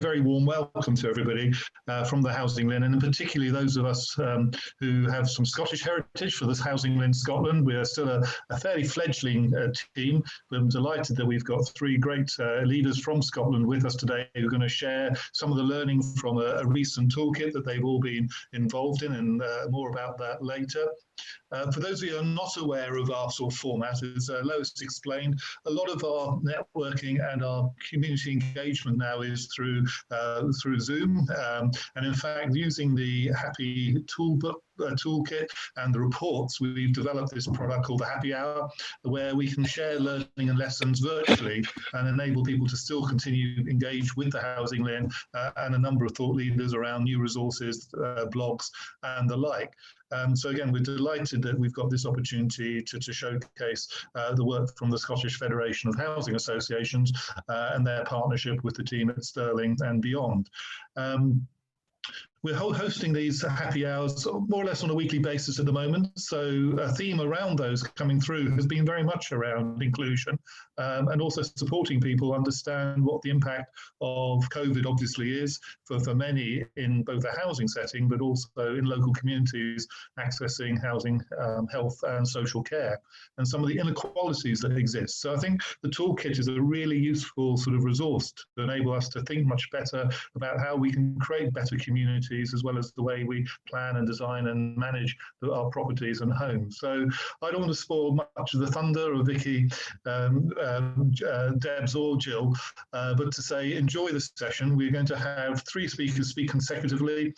very warm welcome to everybody from the Housing LIN, and particularly those of us who have some Scottish heritage for this Housing LIN Scotland. We are still a fairly fledgling team. I'm delighted that we've got three great leaders from Scotland with us today who are going to share some of the learning from a recent toolkit that they've all been involved in, and more about that later. For those of you who are not aware of our sort of format, as Lois explained, a lot of our networking and our community engagement now is through Zoom, and in fact, using the HAPPI toolkit and the reports, we've developed this product called the HAPPI Hour, where we can share learning and lessons virtually and enable people to still continue to engage with the Housing LIN and a number of thought leaders around new resources, blogs, and the like. So again, we're delighted that we've got this opportunity to showcase the work from the Scottish Federation of Housing Associations and their partnership with the team at Stirling and beyond. We're hosting these happy hours more or less on a weekly basis at the moment. So a theme around those coming through has been very much around inclusion and also supporting people understand what the impact of COVID obviously is for many in both a housing setting, but also in local communities accessing housing, health and social care, and some of the inequalities that exist. So I think the toolkit is a really useful sort of resource to enable us to think much better about how we can create better communities, as well as the way we plan and design and manage our properties and homes. So I don't want to spoil much of the thunder of Vicky, Debs or Jill, but to say enjoy the session. We're going to have three speakers speak consecutively.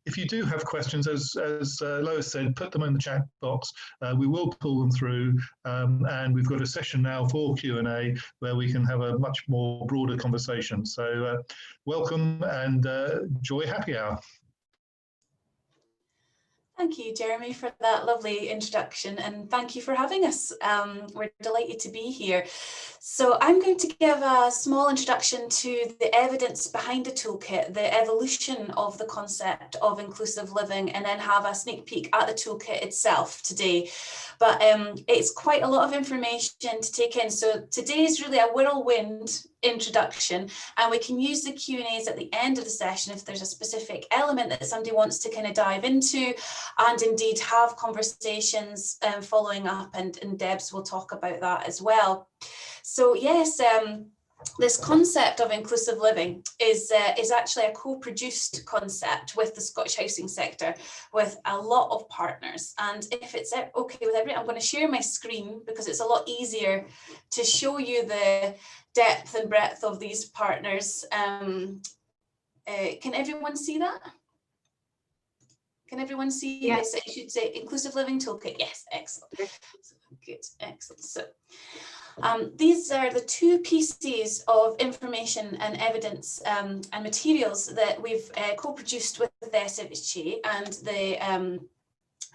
If you do have questions, as Lois said, put them in the chat box. We will pull them through, and we've got a session now for Q&A where we can have a much more broader conversation. So welcome and enjoy Happy Hour. Thank you, Jeremy, for that lovely introduction, and thank you for having us. We're delighted to be here. So I'm going to give a small introduction to the evidence behind the toolkit, the evolution of the concept of inclusive living, and then have a sneak peek at the toolkit itself today. But it's quite a lot of information to take in. So today is really a whirlwind introduction, and we can use the Q&As at the end of the session if there's a specific element that somebody wants to kind of dive into, and indeed have conversations following up, and Debs will talk about that as well. So yes, this concept of inclusive living is actually a co-produced concept with the Scottish housing sector, with a lot of partners. And if it's okay with everyone, I'm going to share my screen because it's a lot easier to show you the depth and breadth of these partners. Can everyone see that? Can everyone see? Yes. I should say inclusive living toolkit. Yes, excellent. Good, excellent. So these are the two pieces of information and evidence and materials that we've co-produced with the Sfha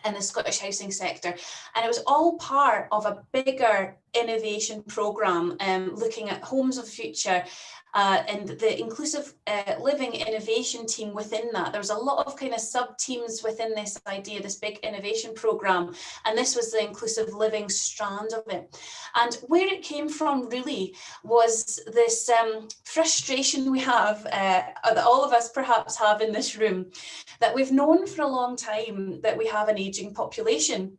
and the Scottish housing sector, and it was all part of a bigger innovation programme looking at homes of the future. And the inclusive living innovation team within that, there was a lot of kind of sub-teams within this idea, this big innovation programme, and this was the inclusive living strand of it. And where it came from really was this frustration we have, that all of us perhaps have in this room, that we've known for a long time that we have an ageing population.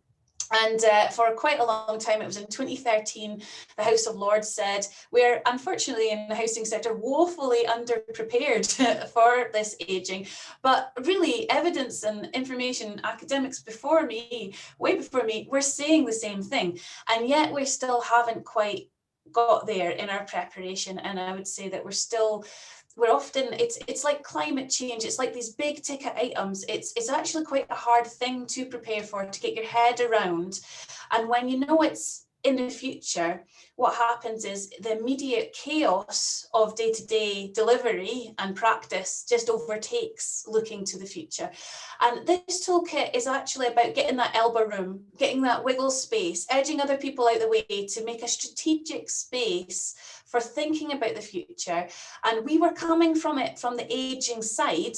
And for quite a long time, it was in 2013, the House of Lords said, we're unfortunately in the housing sector woefully underprepared for this ageing. But really, evidence and information, academics before me, way before me, were saying the same thing. And yet we still haven't quite got there in our preparation. And I would say that we're often, it's like climate change, it's like these big ticket items, it's actually quite a hard thing to prepare for, to get your head around. And when you know it's in the future, what happens is the immediate chaos of day-to-day delivery and practice just overtakes looking to the future. And this toolkit is actually about getting that elbow room, getting that wiggle space, edging other people out the way to make a strategic space for thinking about the future. And we were coming from it from the ageing side,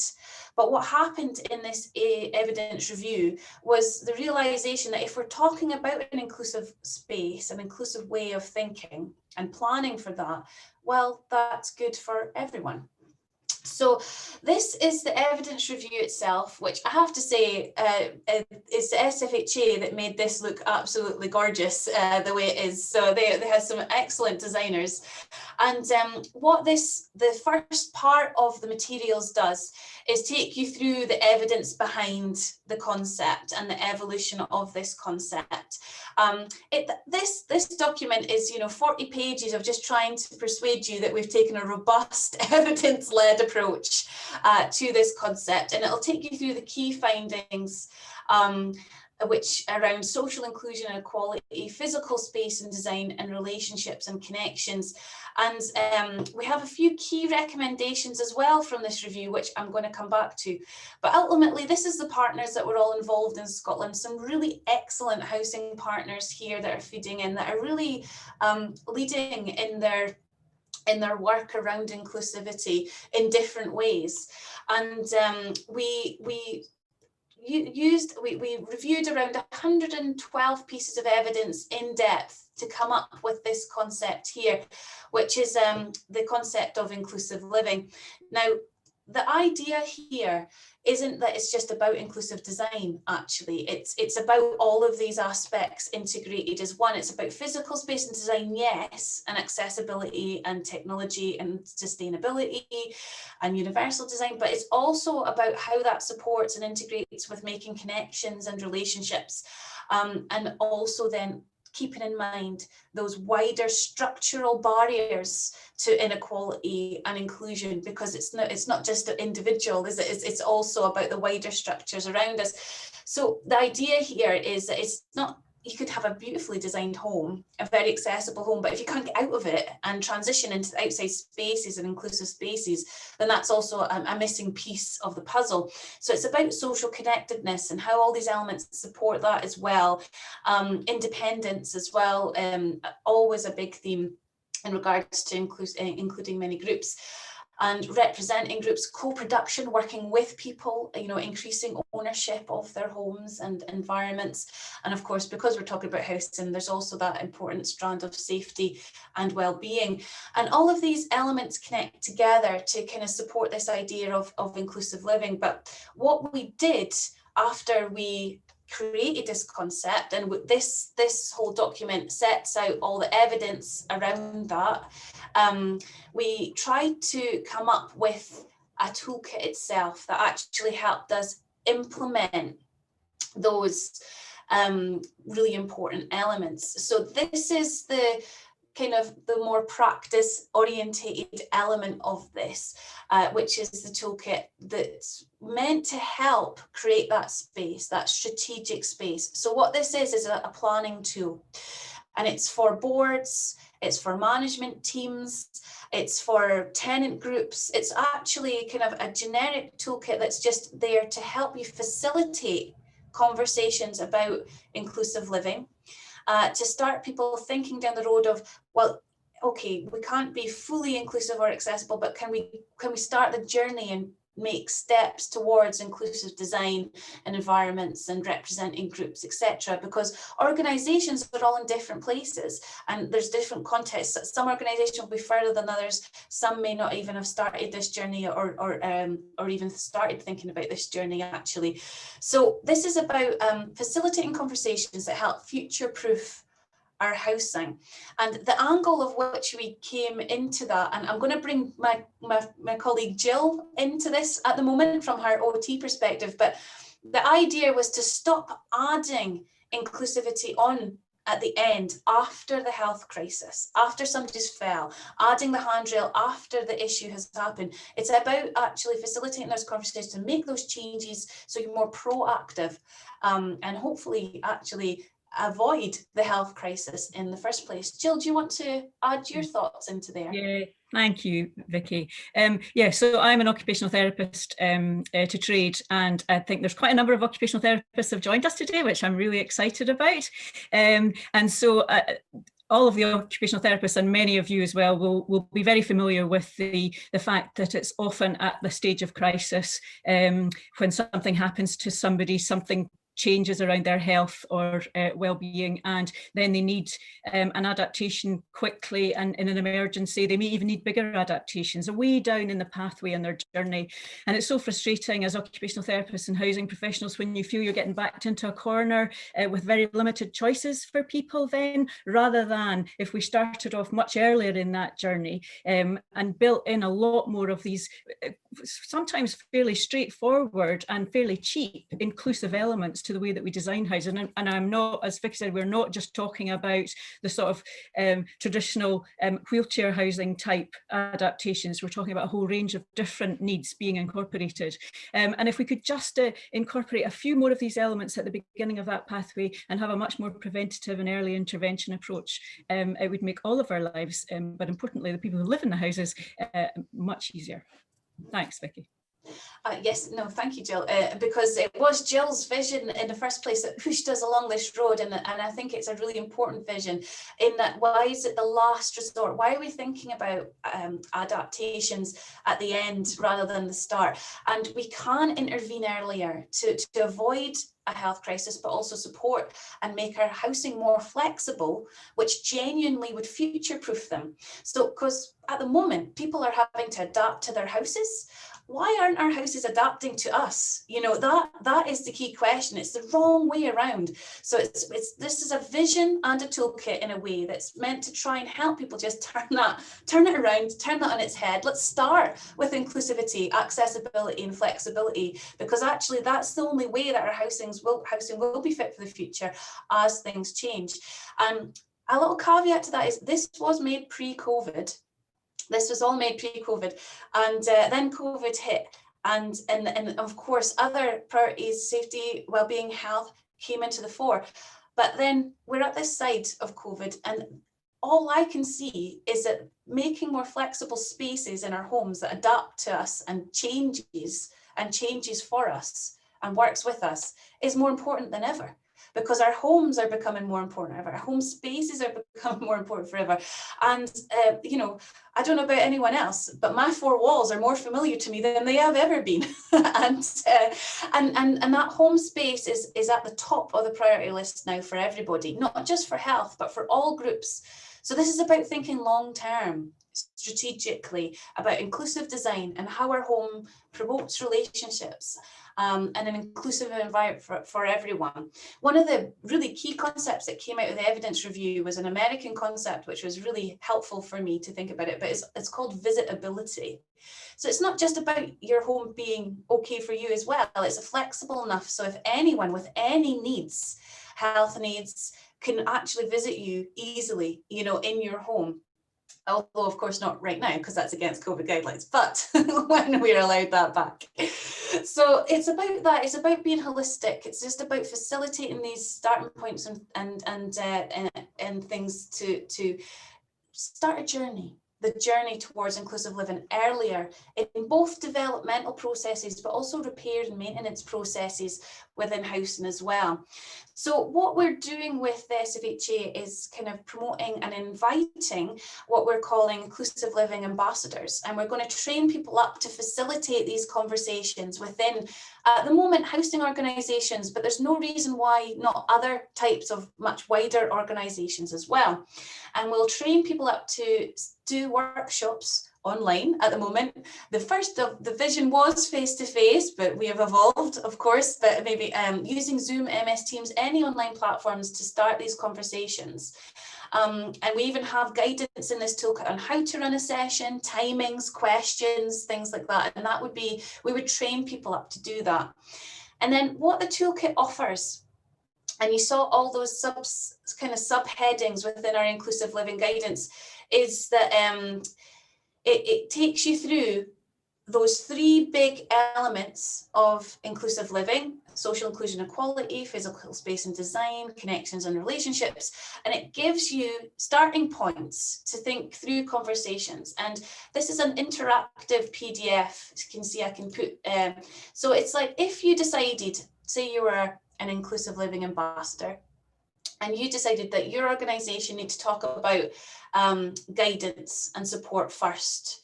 but what happened in this evidence review was the realization that if we're talking about an inclusive space, an inclusive way of thinking and planning for that, well, that's good for everyone. So this is the evidence review itself, which I have to say is the SFHA that made this look absolutely gorgeous the way it is. So they had some excellent designers. And what the first part of the materials does is take you through the evidence behind the concept and the evolution of this concept. This document is 40 pages of just trying to persuade you that we've taken a robust evidence-led approach to this concept, and it'll take you through the key findings which around social inclusion and equality, physical space and design, and relationships and connections. And we have a few key recommendations as well from this review, which I'm going to come back to. But ultimately, this is the partners that were all involved in Scotland. Some really excellent housing partners here that are feeding in, that are really leading in their work around inclusivity in different ways. And we reviewed around 112 pieces of evidence in depth to come up with this concept here, which is the concept of inclusive living. Now, the idea here isn't that it's just about inclusive design, actually. It's about all of these aspects integrated as one. It's about physical space and design, yes, and accessibility and technology and sustainability and universal design, but it's also about how that supports and integrates with making connections and relationships, and also then keeping in mind those wider structural barriers to inequality and inclusion, because it's not just individual, is it? It's also about the wider structures around us. So the idea here is that it's not, you could have a beautifully designed home, a very accessible home, but if you can't get out of it and transition into the outside spaces and inclusive spaces, then that's also a missing piece of the puzzle. So it's about social connectedness and how all these elements support that as well. Independence as well, always a big theme in regards to including many groups. And representing groups, co-production, working with people, increasing ownership of their homes and environments. And of course, because we're talking about housing, there's also that important strand of safety and well-being. And all of these elements connect together to kind of support this idea of inclusive living. But what we did after we created this concept, and this whole document sets out all the evidence around that, we tried to come up with a toolkit itself that actually helped us implement those really important elements. So this is the kind of the more practice orientated element of this, which is the toolkit that's meant to help create that space, that strategic space. So what this is a planning tool, and it's for boards, it's for management teams, it's for tenant groups. It's actually kind of a generic toolkit that's just there to help you facilitate conversations about inclusive living, to start people thinking down the road of, well, okay, we can't be fully inclusive or accessible, but can we start the journey and make steps towards inclusive design and environments and representing groups, etc. Because organizations are all in different places and there's different contexts. Some organizations will be further than others. Some may not even have started this journey or even started thinking about this journey actually. So this is about facilitating conversations that help future-proof our housing. And the angle of which we came into that, and I'm going to bring my colleague Jill into this at the moment from her OT perspective, but the idea was to stop adding inclusivity on at the end after the health crisis, after somebody's fell, adding the handrail after the issue has happened. It's about actually facilitating those conversations to make those changes so you're more proactive, and hopefully actually avoid the health crisis in the first place. Jill, do you want to add your thoughts into there? Yeah, thank you, Vicky. Yeah, so I'm an occupational therapist to trade, and I think there's quite a number of occupational therapists have joined us today, which I'm really excited about. And so all of the occupational therapists and many of you as well will be very familiar with the fact that it's often at the stage of crisis when something happens to somebody, something changes around their health or well-being, and then they need an adaptation quickly and in an emergency. They may even need bigger adaptations way down in the pathway on their journey. And it's so frustrating as occupational therapists and housing professionals when you feel you're getting backed into a corner with very limited choices for people then, rather than if we started off much earlier in that journey and built in a lot more of these sometimes fairly straightforward and fairly cheap inclusive elements to the way that we design housing. And I'm not, as Vicky said, we're not just talking about the sort of traditional wheelchair housing type adaptations. We're talking about a whole range of different needs being incorporated. And if we could just incorporate a few more of these elements at the beginning of that pathway and have a much more preventative and early intervention approach, it would make all of our lives, but importantly the people who live in the houses, much easier. Thanks, Vicky. Yes, no, thank you, Jill, because it was Jill's vision in the first place that pushed us along this road, and I think it's a really important vision in that. Why is it the last resort? Why are we thinking about adaptations at the end rather than the start? And we can intervene earlier to avoid a health crisis, but also support and make our housing more flexible, which genuinely would future-proof them. So, because at the moment, people are having to adapt to their houses. Why aren't our houses adapting to us? You know, that is the key question. It's the wrong way around. So this is a vision and a toolkit in a way that's meant to try and help people just turn it around, turn that on its head. Let's start with inclusivity, accessibility and flexibility, because actually that's the only way that our housing will be fit for the future as things change. And a little caveat to that is this was made pre-COVID. This was all made pre-COVID, and then COVID hit, and of course other priorities, safety, well-being, health came into the fore. But then we're at this side of COVID, and all I can see is that making more flexible spaces in our homes that adapt to us and changes for us and works with us is more important than ever. Because our homes are becoming more important ever. Our home spaces are becoming more important forever. And, you know, I don't know about anyone else, but my four walls are more familiar to me than they have ever been. and that home space is at the top of the priority list now for everybody, not just for health, but for all groups. So this is about thinking long-term, strategically, about inclusive design and how our home promotes relationships. And an inclusive environment for everyone. One of the really key concepts that came out of the evidence review was an American concept, which was really helpful for me to think about it, but it's called visitability. So it's not just about your home being okay for you as well, it's flexible enough so if anyone with any needs, health needs, can actually visit you easily, you know, in your home. Although of course not right now because that's against COVID guidelines, but when we're allowed that back. So it's about that, it's about being holistic. It's just about facilitating these starting points and things to start a journey. The journey towards inclusive living earlier in both developmental processes, but also repair and maintenance processes within housing as well. So what we're doing with the Sfha is kind of promoting and inviting what we're calling inclusive living ambassadors. And we're going to train people up to facilitate these conversations within, at the moment, housing organisations, but there's no reason why not other types of much wider organisations as well. And we'll train people up to do workshops online at the moment. The first of the vision was face-to-face, but we have evolved, of course, but maybe using Zoom, MS Teams, any online platforms to start these conversations. And we even have guidance in this toolkit on how to run a session, timings, questions, things like that. And that would be, we would train people up to do that. And then what the toolkit offers, and you saw all those subheadings within our inclusive living guidance, is that it takes you through those three big elements of inclusive living: social inclusion, equality, physical space and design, connections and relationships. And it gives you starting points to think through conversations. And this is an interactive PDF. As you can see, I can put, so it's like if you decided, say you were an inclusive living ambassador, and you decided that your organisation needs to talk about guidance and support first.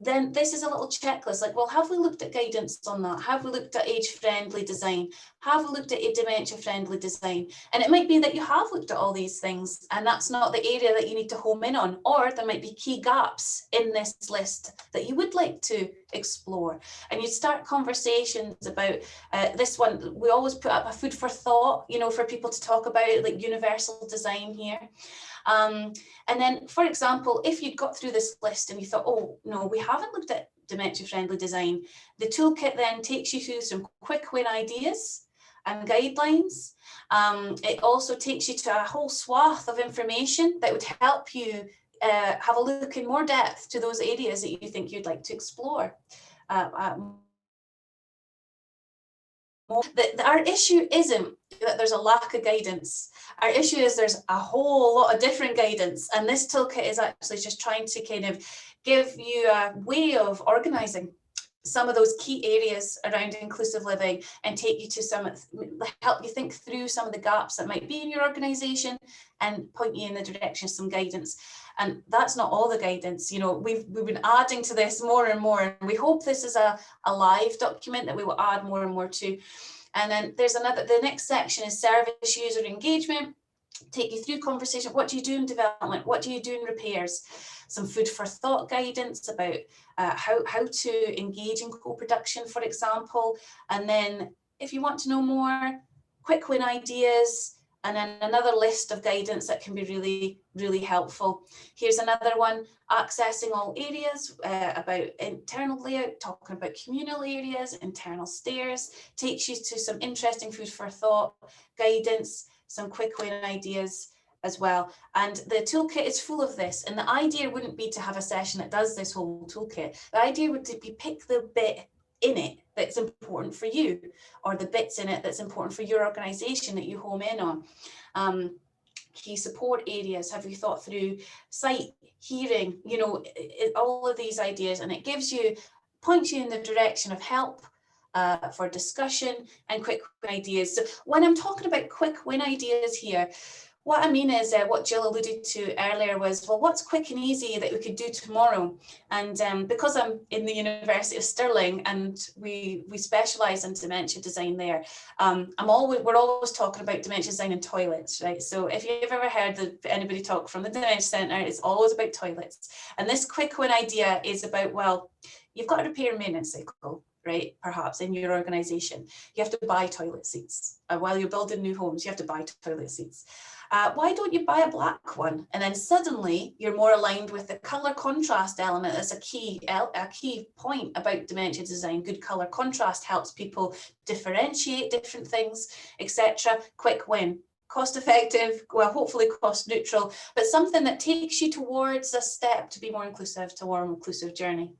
then this is a little checklist, like, well, have we looked at guidance on that? Have we looked at age-friendly design? Have we looked at a dementia-friendly design? And it might be that you have looked at all these things and that's not the area that you need to home in on, or there might be key gaps in this list that you would like to explore. And you start conversations about this one. We always put up a food for thought, you know, for people to talk about, like universal design here. And then, for example, if you'd got through this list and you thought, oh, no, we haven't looked at dementia-friendly design, the toolkit then takes you through some quick win ideas and guidelines. It also takes you to a whole swath of information that would help you have a look in more depth to those areas that you think you'd like to explore. Our issue isn't that there's a lack of guidance. Our issue is there's a whole lot of different guidance, and this toolkit is actually just trying to kind of give you a way of organising some of those key areas around inclusive living and take you to some, help you think through some of the gaps that might be in your organisation and point you in the direction of some guidance. And that's not all the guidance. You know, we've been adding to this more and more, and we hope this is a live document that we will add more and more to. And then there's another, the next section is service user engagement. Take you through conversation. What do you do in development? What do you do in repairs? Some food for thought guidance about how to engage in co-production, for example. And then if you want to know more, quick win ideas, and then another list of guidance that can be really, really helpful. Here's another one, accessing all areas, about internal layout, talking about communal areas, internal stairs, takes you to some interesting food for thought guidance, some quick win ideas as well. And the toolkit is full of this. And the idea wouldn't be to have a session that does this whole toolkit. The idea would be pick the bit in it that's important for you, or the bits in it that's important for your organisation that you home in on. Key support areas, have you thought through sight, hearing, you know, all of these ideas, and it gives you, points you in the direction of help for discussion and quick win ideas. So when I'm talking about quick win ideas here, what I mean is what Jill alluded to earlier was, well, what's quick and easy that we could do tomorrow? And because I'm in the University of Stirling and we specialise in dementia design there, we're always talking about dementia design in toilets, right? So if you've ever heard anybody talk from the Dementia Centre, it's always about toilets. And this quick win idea is about, well, you've got a repair and maintenance cycle, right? Perhaps in your organisation, you have to buy toilet seats. While you're building new homes, you have to buy toilet seats. Why don't you buy a black one? And then suddenly you're more aligned with the colour contrast element. That's a key point about dementia design. Good colour contrast helps people differentiate different things, etc. Quick win. Cost effective, well, hopefully cost neutral, but something that takes you towards a step to be more inclusive, to a more inclusive journey.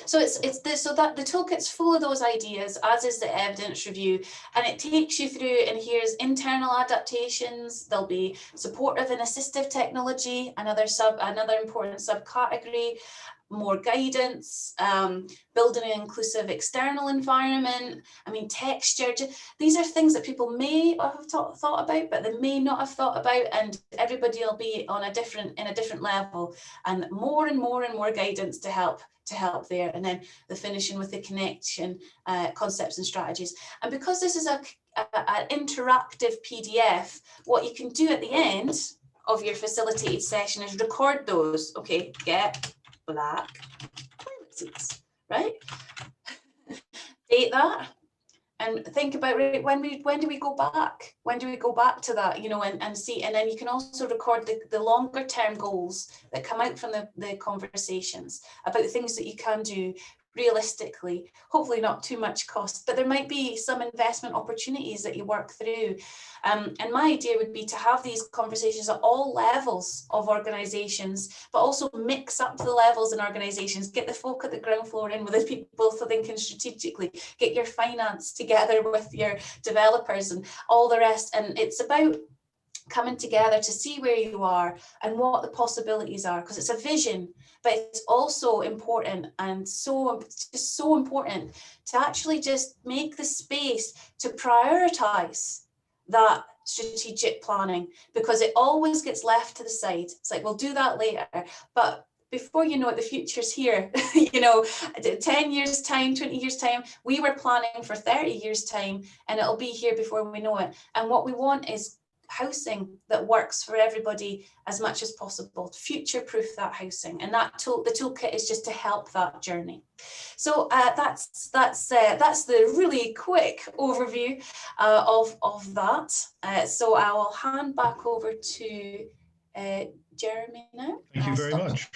So the toolkit's full of those ideas, as is the evidence review, and it takes you through, and here's internal adaptations. There'll be supportive and assistive technology, another important subcategory, more guidance, building an inclusive external environment. I mean, texture. These are things that people may have thought about, but they may not have thought about, and everybody will be on in a different level, and more guidance to help there. And then the finishing with the connection, concepts and strategies. And because this is an interactive PDF, what you can do at the end of your facilitated session is record those. Okay, get black toilet seats, right? Date that and think about, right, when do we go back? When do we go back to that, you know, and see, and then you can also record the longer term goals that come out from the conversations about the things that you can do realistically, hopefully not too much cost, but there might be some investment opportunities that you work through. And my idea would be to have these conversations at all levels of organisations, but also mix up the levels in organisations, get the folk at the ground floor in with the people thinking strategically, get your finance together with your developers and all the rest. And it's about coming together to see where you are and what the possibilities are, because it's a vision, but it's also important, and so important to actually just make the space to prioritize that strategic planning, because it always gets left to the side. It's like, we'll do that later, but before you know it, the future's here. You know, 10 years time, 20 years time, we were planning for 30 years time, and it'll be here before we know it. And what we want is housing that works for everybody as much as possible, future-proof that housing, and that the toolkit is just to help that journey. So that's the really quick overview of that. So I will hand back over to Jeremy now. Thank you very much.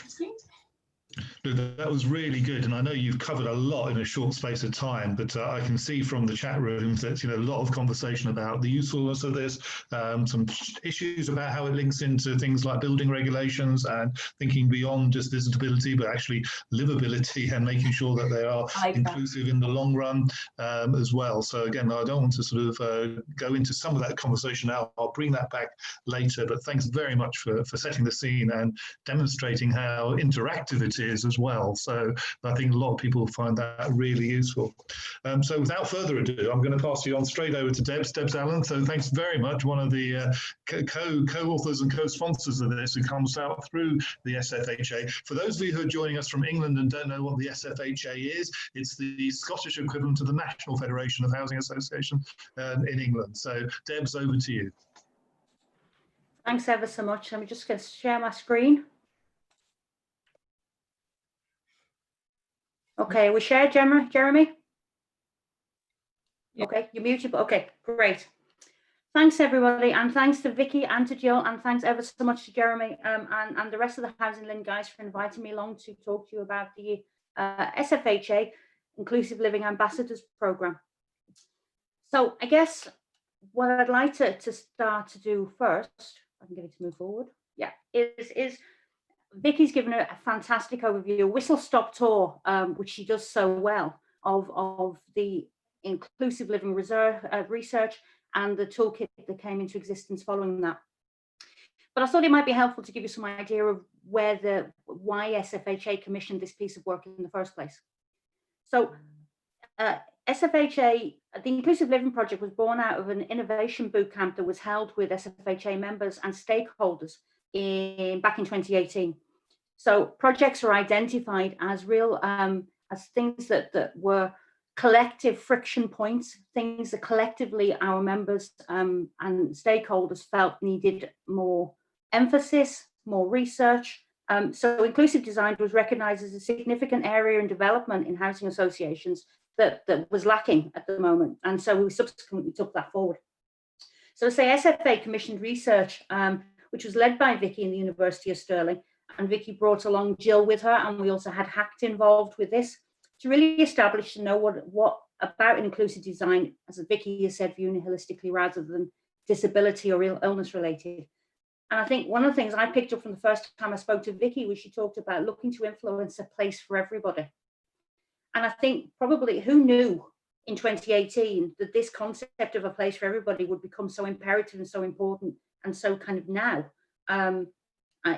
That was really good, and I know you've covered a lot in a short space of time, but I can see from the chat rooms that a lot of conversation about the usefulness of this, some issues about how it links into things like building regulations and thinking beyond just visitability, but actually livability and making sure that they are inclusive in the long run as well. So again, I don't want to sort of go into some of that conversation now. I'll bring that back later, but thanks very much for setting the scene and demonstrating how interactive it is as well. So I think a lot of people find that really useful. So without further ado, I'm going to pass you on straight over to Debs Allen. So thanks very much, one of the co-authors and co-sponsors of this, who comes out through the SFHA. For those of you who are joining us from England and don't know what the SFHA is, it's the Scottish equivalent to the National Federation of Housing Associations in England. So Debs, over to you. Thanks ever so much. Let me just share my screen. Okay, we share, Jeremy? Yep. Okay, you're muted. Okay, great. Thanks everybody, and thanks to Vicky and to Jill, and thanks ever so much to Jeremy and the rest of the Housing LIN guys for inviting me along to talk to you about the SFHA Inclusive Living Ambassadors Programme. So I guess what I'd like to start to do first, I can get it to move forward, yeah, is Vicky's given a fantastic overview, a whistle-stop tour, which she does so well, of the inclusive living research and the toolkit that came into existence following that. But I thought it might be helpful to give you some idea of why SFHA commissioned this piece of work in the first place. So SFHA, the Inclusive Living Project, was born out of an innovation bootcamp that was held with SFHA members and stakeholders back in 2018. So projects are identified as real, as things that were collective friction points, things that collectively our members and stakeholders felt needed more emphasis, more research. So inclusive design was recognized as a significant area in development in housing associations that was lacking at the moment. And so we subsequently took that forward. So say SFA commissioned research, which was led by Vicky in the University of Stirling, and Vicky brought along Jill with her, and we also had HAPPI involved with this to really establish to know what about inclusive design, as Vicky has said, viewing holistically rather than disability or illness related. And I think one of the things I picked up from the first time I spoke to Vicky was she talked about looking to influence a place for everybody. And I think probably who knew in 2018 that this concept of a place for everybody would become so imperative and so important and so kind of now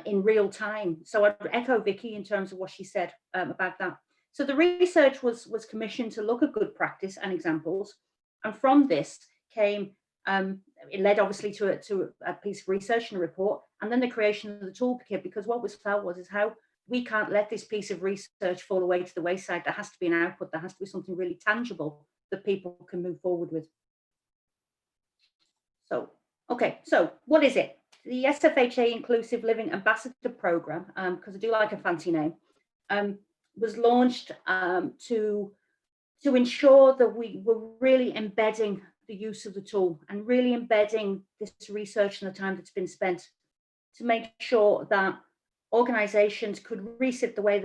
in real time. So I'd echo Vicky in terms of what she said about that. So the research was commissioned to look at good practice and examples. And from this came, it led obviously to a piece of research and a report, and then the creation of the toolkit, because what was felt is how we can't let this piece of research fall away to the wayside. There has to be an output. There has to be something really tangible that people can move forward with. So, okay, so what is it? The SFHA Inclusive Living Ambassador Programme, because I do like a fancy name, was launched to ensure that we were really embedding the use of the tool and really embedding this research and the time that's been spent to make sure that organisations could reset the way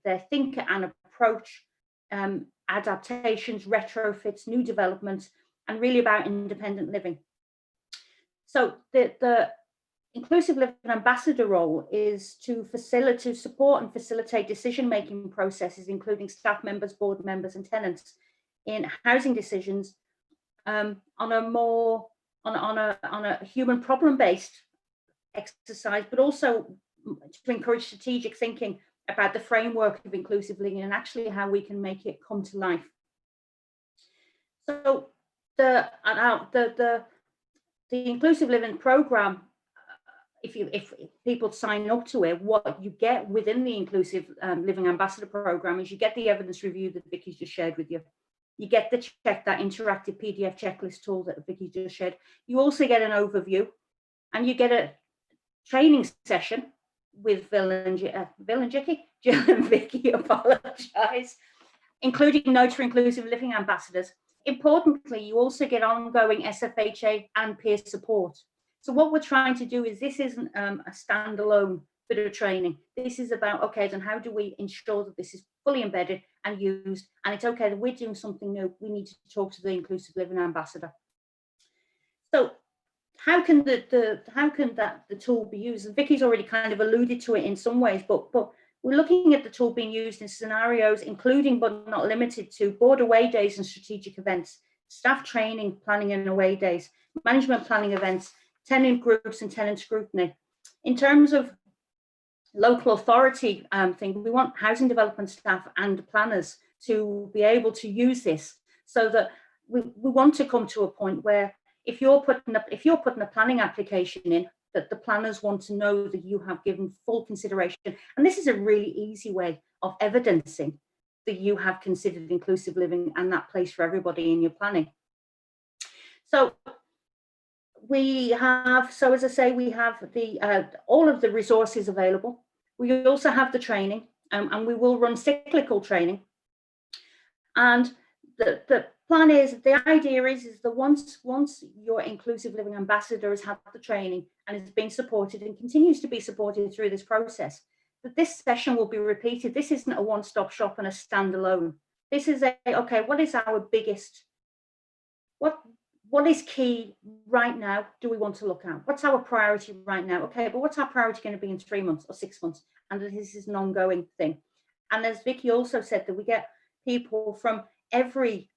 they think and approach adaptations, retrofits, new developments, and really about independent living. So the Inclusive Living Ambassador role is to support and facilitate decision-making processes, including staff members, board members, and tenants in housing decisions on a human problem-based exercise, but also to encourage strategic thinking about the framework of inclusive living and actually how we can make it come to life. So the Inclusive Living Programme if people sign up to it, what you get within the Inclusive Living Ambassador Programme is you get the evidence review that Vicky's just shared with you. You get the check, that interactive PDF checklist tool that Vicky just shared. You also get an overview, and you get a training session with Jill and Vicky, apologise, including notes for Inclusive Living Ambassadors. Importantly, you also get ongoing SFHA and peer support. So what we're trying to do is, this isn't a standalone bit of training. This is about, okay, then how do we ensure that this is fully embedded and used, and it's okay that we're doing something new, we need to talk to the Inclusive Living Ambassador. So how can the tool be used? And Vicky's already kind of alluded to it in some ways, but we're looking at the tool being used in scenarios, including but not limited to board away days and strategic events, staff training, planning and away days, management planning events, tenant groups and tenant scrutiny. In terms of local authority thing, we want housing development staff and planners to be able to use this, so that we want to come to a point where if you're putting a planning application in, that the planners want to know that you have given full consideration. And this is a really easy way of evidencing that you have considered inclusive living and that place for everybody in your planning. So we have, so as I say, we have the all of the resources available. We also have the training, and we will run cyclical training. And the plan is, the idea is that once your Inclusive Living Ambassador has had the training and is being supported and continues to be supported through this process, that this session will be repeated. This isn't a one-stop shop and a standalone. This is okay, what is our biggest, what is key right now do we want to look at? What's our priority right now? Okay, but what's our priority going to be in 3 months or 6 months? And this is an ongoing thing. And as Vicky also said, that we get people from every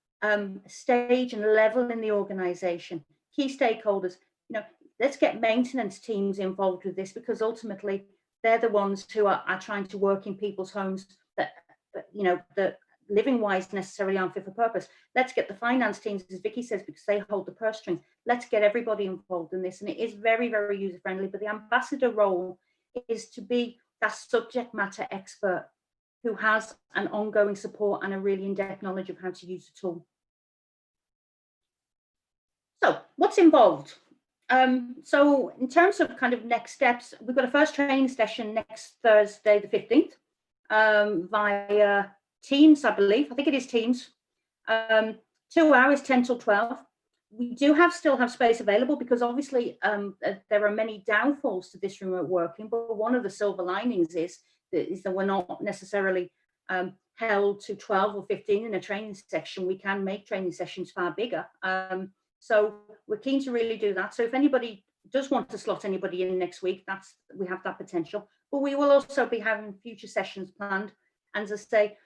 stage and level in the organisation, key stakeholders. You know, let's get maintenance teams involved with this, because ultimately they're the ones who are trying to work in people's homes that you know, that living wise necessarily aren't fit for purpose. Let's get the finance teams, as Vicky says, because they hold the purse strings. Let's get everybody involved in this. And it is very, very user friendly. But the ambassador role is to be that subject matter expert who has an ongoing support and a really in-depth knowledge of how to use the tool. So what's involved? So in terms of kind of next steps, we've got a first training session next Thursday, the 15th, via Teams, I believe. I think it is Teams. 2 hours, 10 till 12. We do still have space available, because obviously there are many downfalls to this remote working, but one of the silver linings is that we're not necessarily held to 12 or 15 in a training section. We can make training sessions far bigger. So we're keen to really do that. So if anybody does want to slot anybody in next week, we have that potential. But we will also be having future sessions planned. And as I say,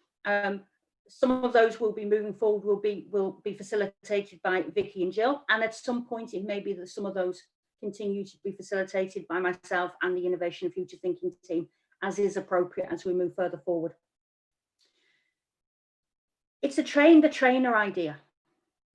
some of those will be moving forward, will be facilitated by Vicky and Jill. And at some point, it may be that some of those continue to be facilitated by myself and the Innovation and Future Thinking team, as is appropriate as we move further forward. It's a train the trainer idea.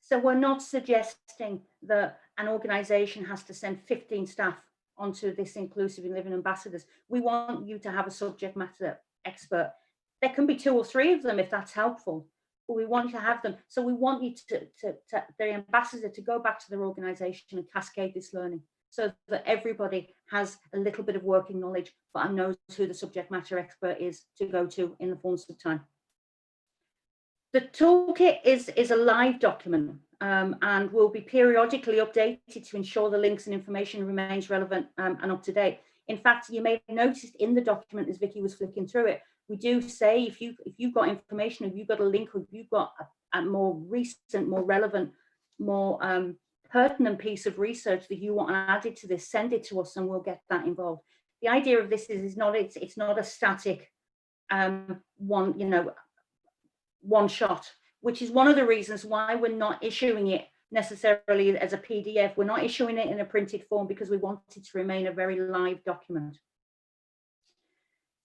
So we're not suggesting that an organisation has to send 15 staff onto this Inclusive Living Ambassadors. We want you to have a subject matter expert. There can be 2 or 3 of them if that's helpful, but we want you to have them. So we want you the ambassador to go back to their organisation and cascade this learning, so that everybody has a little bit of working knowledge, but knows who the subject matter expert is to go to in the fullness of time. The toolkit is a live document and will be periodically updated to ensure the links and information remains relevant and up to date. In fact, you may have noticed in the document, as Vicky was flicking through it, we do say if you've got information, if you've got a link, or if you've got a more recent, more relevant, more pertinent piece of research that you want added to this, send it to us and we'll get that involved. The idea of this is not it's not a static one shot, which is one of the reasons why we're not issuing it necessarily as a PDF. We're not issuing it in a printed form, because we want it to remain a very live document.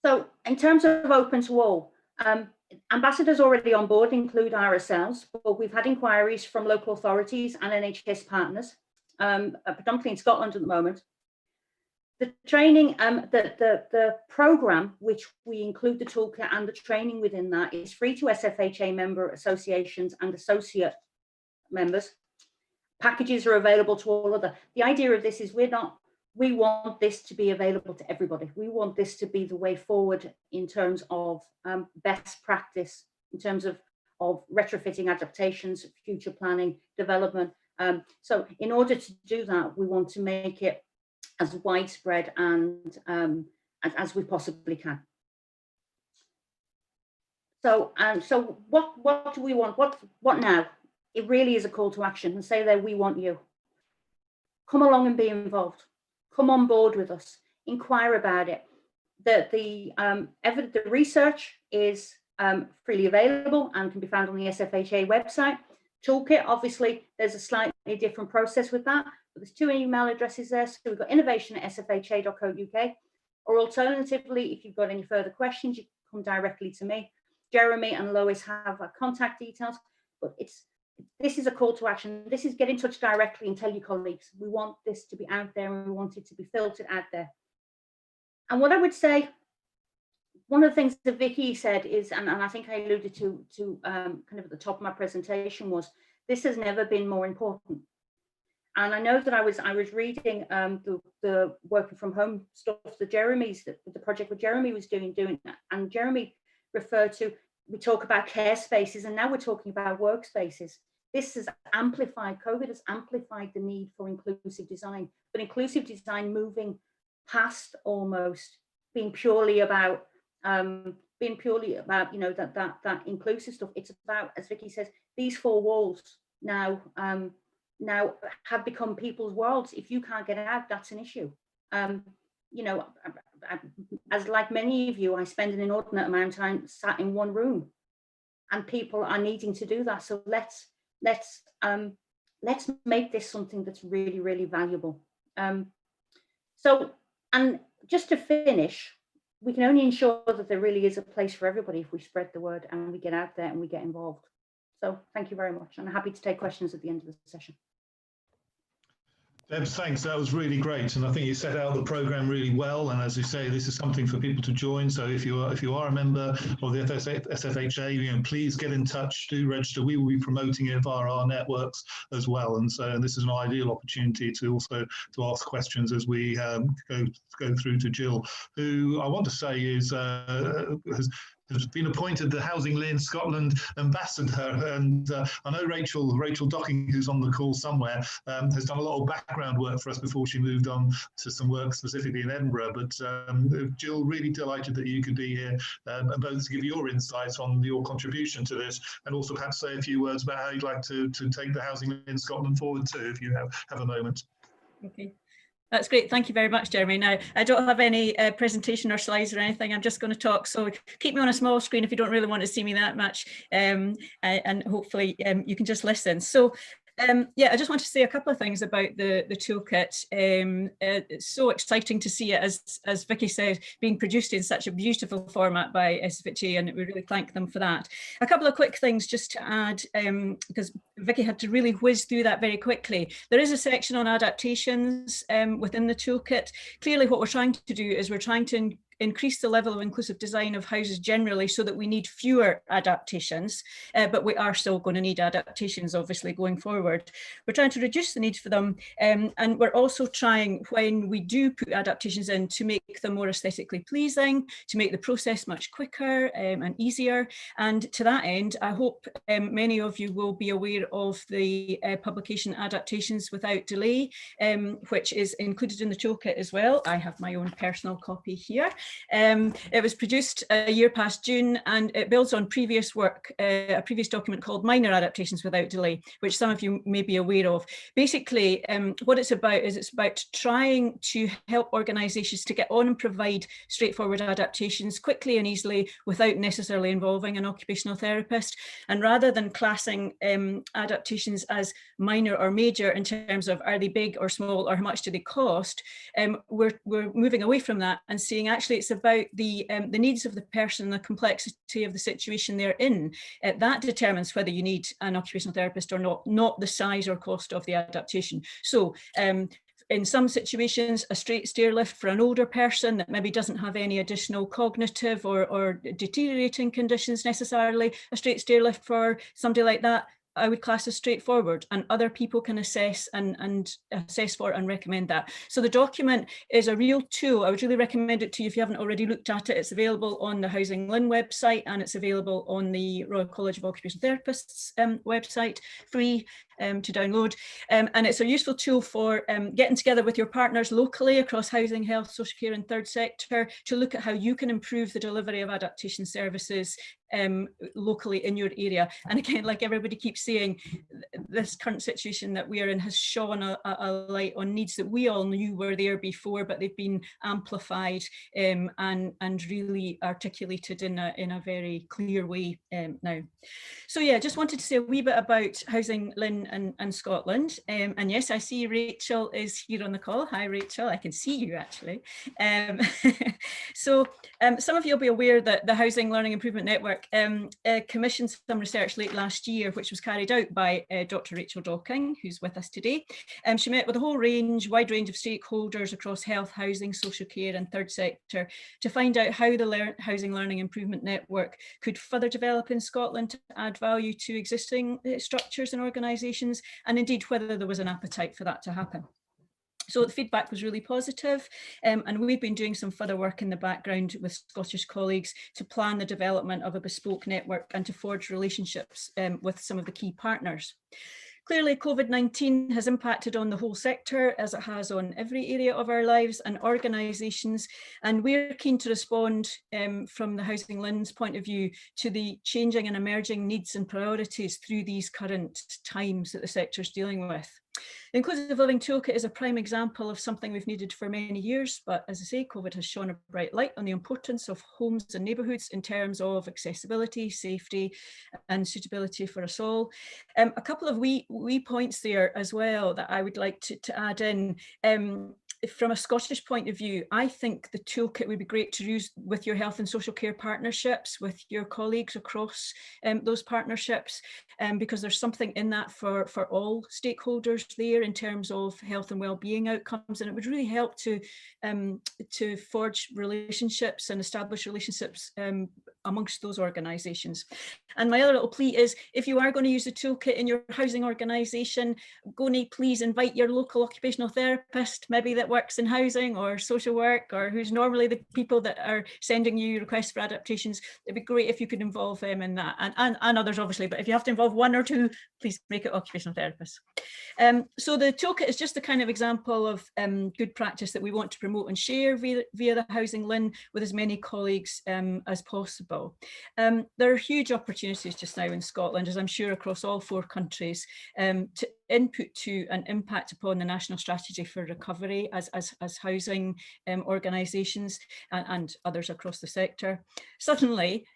So in terms of open to all, ambassadors already on board include ourselves, but we've had inquiries from local authorities and NHS partners, predominantly in Scotland at the moment. The training, the program, which we include the toolkit and the training within that, is free to SFHA member associations and associate members. Packages are available to all other. The idea of this is we want this to be available to everybody. We want this to be the way forward in terms of best practice, in terms of retrofitting, adaptations, future planning, development. So in order to do that, we want to make it as widespread and as we possibly can. So what do we want? What now? It really is a call to action, and say there, we want you. Come along and be involved. Come on board with us. Inquire about it. The research is freely available and can be found on the SFHA website. Toolkit, obviously, there's a slightly different process with that, but there's 2 email addresses there. So we've got innovation@sfha.co.uk, or alternatively, if you've got any further questions, you can come directly to me. Jeremy and Lois have our contact details, but this is a call to action. This is get in touch directly and tell your colleagues, we want this to be out there and we want it to be filtered out there. And what I would say, one of the things that Vicky said is, and I think I alluded to kind of at the top of my presentation, was this has never been more important. And I know that I was reading the working from home stuff that the project that Jeremy was doing that, and Jeremy referred to, we talk about care spaces, and now we're talking about workspaces. This has amplified, COVID has amplified the need for inclusive design, but inclusive design moving past almost being purely about you know, that inclusive stuff. It's about, as Vicky says, these 4 walls now have become people's worlds. If you can't get out, that's an issue. You know, as like many of you, I spend an inordinate amount of time sat in one room, and people are needing to do that. So let's make this something that's really, really valuable. So, and just to finish, we can only ensure that there really is a place for everybody if we spread the word and we get out there and we get involved. So thank you very much. I'm happy to take questions at the end of the session. Deb, thanks. That was really great, and I think you set out the program really well. And as you say, this is something for people to join. So if you are a member of the SFHA, you know, please get in touch. Do register. We will be promoting it via our networks as well. And so this is an ideal opportunity to also ask questions as we go through to Jill, who I want to say is has been appointed the LIN Scotland ambassador, and I know Rachel Docking, who's on the call somewhere, has done a lot of background work for us before she moved on to some work specifically in Edinburgh. But Jill, really delighted that you could be here and both to give your insights on your contribution to this, and also perhaps say a few words about how you'd like to take the LIN Scotland forward too, if you have a moment. Okay. That's great. Thank you very much, Jeremy. Now, I don't have any presentation or slides or anything. I'm just going to talk. So keep me on a small screen if you don't really want to see me that much. And hopefully you can just listen. So yeah, I just want to say a couple of things about the toolkit. It's so exciting to see it, as Vicky said, being produced in such a beautiful format by SFHA, and we really thank them for that. A couple of quick things just to add, because Vicky had to really whiz through that very quickly. There is a section on adaptations within the toolkit. Clearly what we're trying to do is we're trying to increase the level of inclusive design of houses generally, so that we need fewer adaptations, but we are still going to need adaptations obviously going forward. We're trying to reduce the need for them, and we're also trying, when we do put adaptations in, to make them more aesthetically pleasing, to make the process much quicker and easier. And to that end, I hope many of you will be aware of the publication Adaptations Without Delay, which is included in the toolkit as well. I have my own personal copy here. It was produced a year past June, and it builds on previous work, a previous document called Minor Adaptations Without Delay, which some of you may be aware of. Basically, what it's about is it's about trying to help organisations to get on and provide straightforward adaptations quickly and easily without necessarily involving an occupational therapist. And rather than classing adaptations as minor or major in terms of are they big or small or how much do they cost, we're moving away from that and seeing actually it's about the needs of the person, the complexity of the situation they're in. That determines whether you need an occupational therapist or not the size or cost of the adaptation. So in some situations, a straight stair lift for an older person that maybe doesn't have any additional cognitive or deteriorating conditions necessarily, a straight stair lift for somebody like that, I would class as straightforward, and other people can assess and assess for and recommend that. So the document is a real tool. I would really recommend it to you if you haven't already looked at it. It's available on the Housing LIN website, and it's available on the Royal College of Occupational Therapists website, free to download. And it's a useful tool for getting together with your partners locally across housing, health, social care and third sector to look at how you can improve the delivery of adaptation services locally in your area. And again, like everybody keeps saying, this current situation that we are in has shone a light on needs that we all knew were there before, but they've been amplified and really articulated in a very clear way now. So yeah, just wanted to say a wee bit about Housing LIN and Scotland. And yes, I see Rachel is here on the call. Hi Rachel, I can see you actually. So some of you will be aware that the Housing Learning Improvement Network commissioned some research late last year, which was carried out by Dr. Rachel Docking, who's with us today. She met with a whole wide range of stakeholders across health, housing, social care and third sector to find out how the Housing Learning Improvement Network could further develop in Scotland to add value to existing structures and organisations, and indeed whether there was an appetite for that to happen. So the feedback was really positive, and we've been doing some further work in the background with Scottish colleagues to plan the development of a bespoke network and to forge relationships with some of the key partners. Clearly, COVID-19 has impacted on the whole sector, as it has on every area of our lives and organisations, and we're keen to respond from the Housing LIN's point of view to the changing and emerging needs and priorities through these current times that the sector is dealing with. The Inclusive Living Toolkit is a prime example of something we've needed for many years, but as I say, COVID has shone a bright light on the importance of homes and neighbourhoods in terms of accessibility, safety and suitability for us all. A couple of wee points there as well that I would like to add in. From a Scottish point of view, I think the toolkit would be great to use with your health and social care partnerships, with your colleagues across those partnerships, because there's something in that for all stakeholders there in terms of health and well-being outcomes, and it would really help to forge relationships and establish relationships amongst those organisations. And my other little plea is, if you are going to use the toolkit in your housing organisation, go and please invite your local occupational therapist, maybe that works in housing or social work, or who's normally the people that are sending you requests for adaptations. It'd be great if you could involve them in that, and others obviously, but if you have to involve one or two, please make it occupational therapists. So the toolkit is just a kind of example of good practice that we want to promote and share via the Housing LIN with as many colleagues as possible. There are huge opportunities just now in Scotland, as I'm sure across all 4 countries, to input to and impact upon the national strategy for recovery as housing organisations and others across the sector. Suddenly,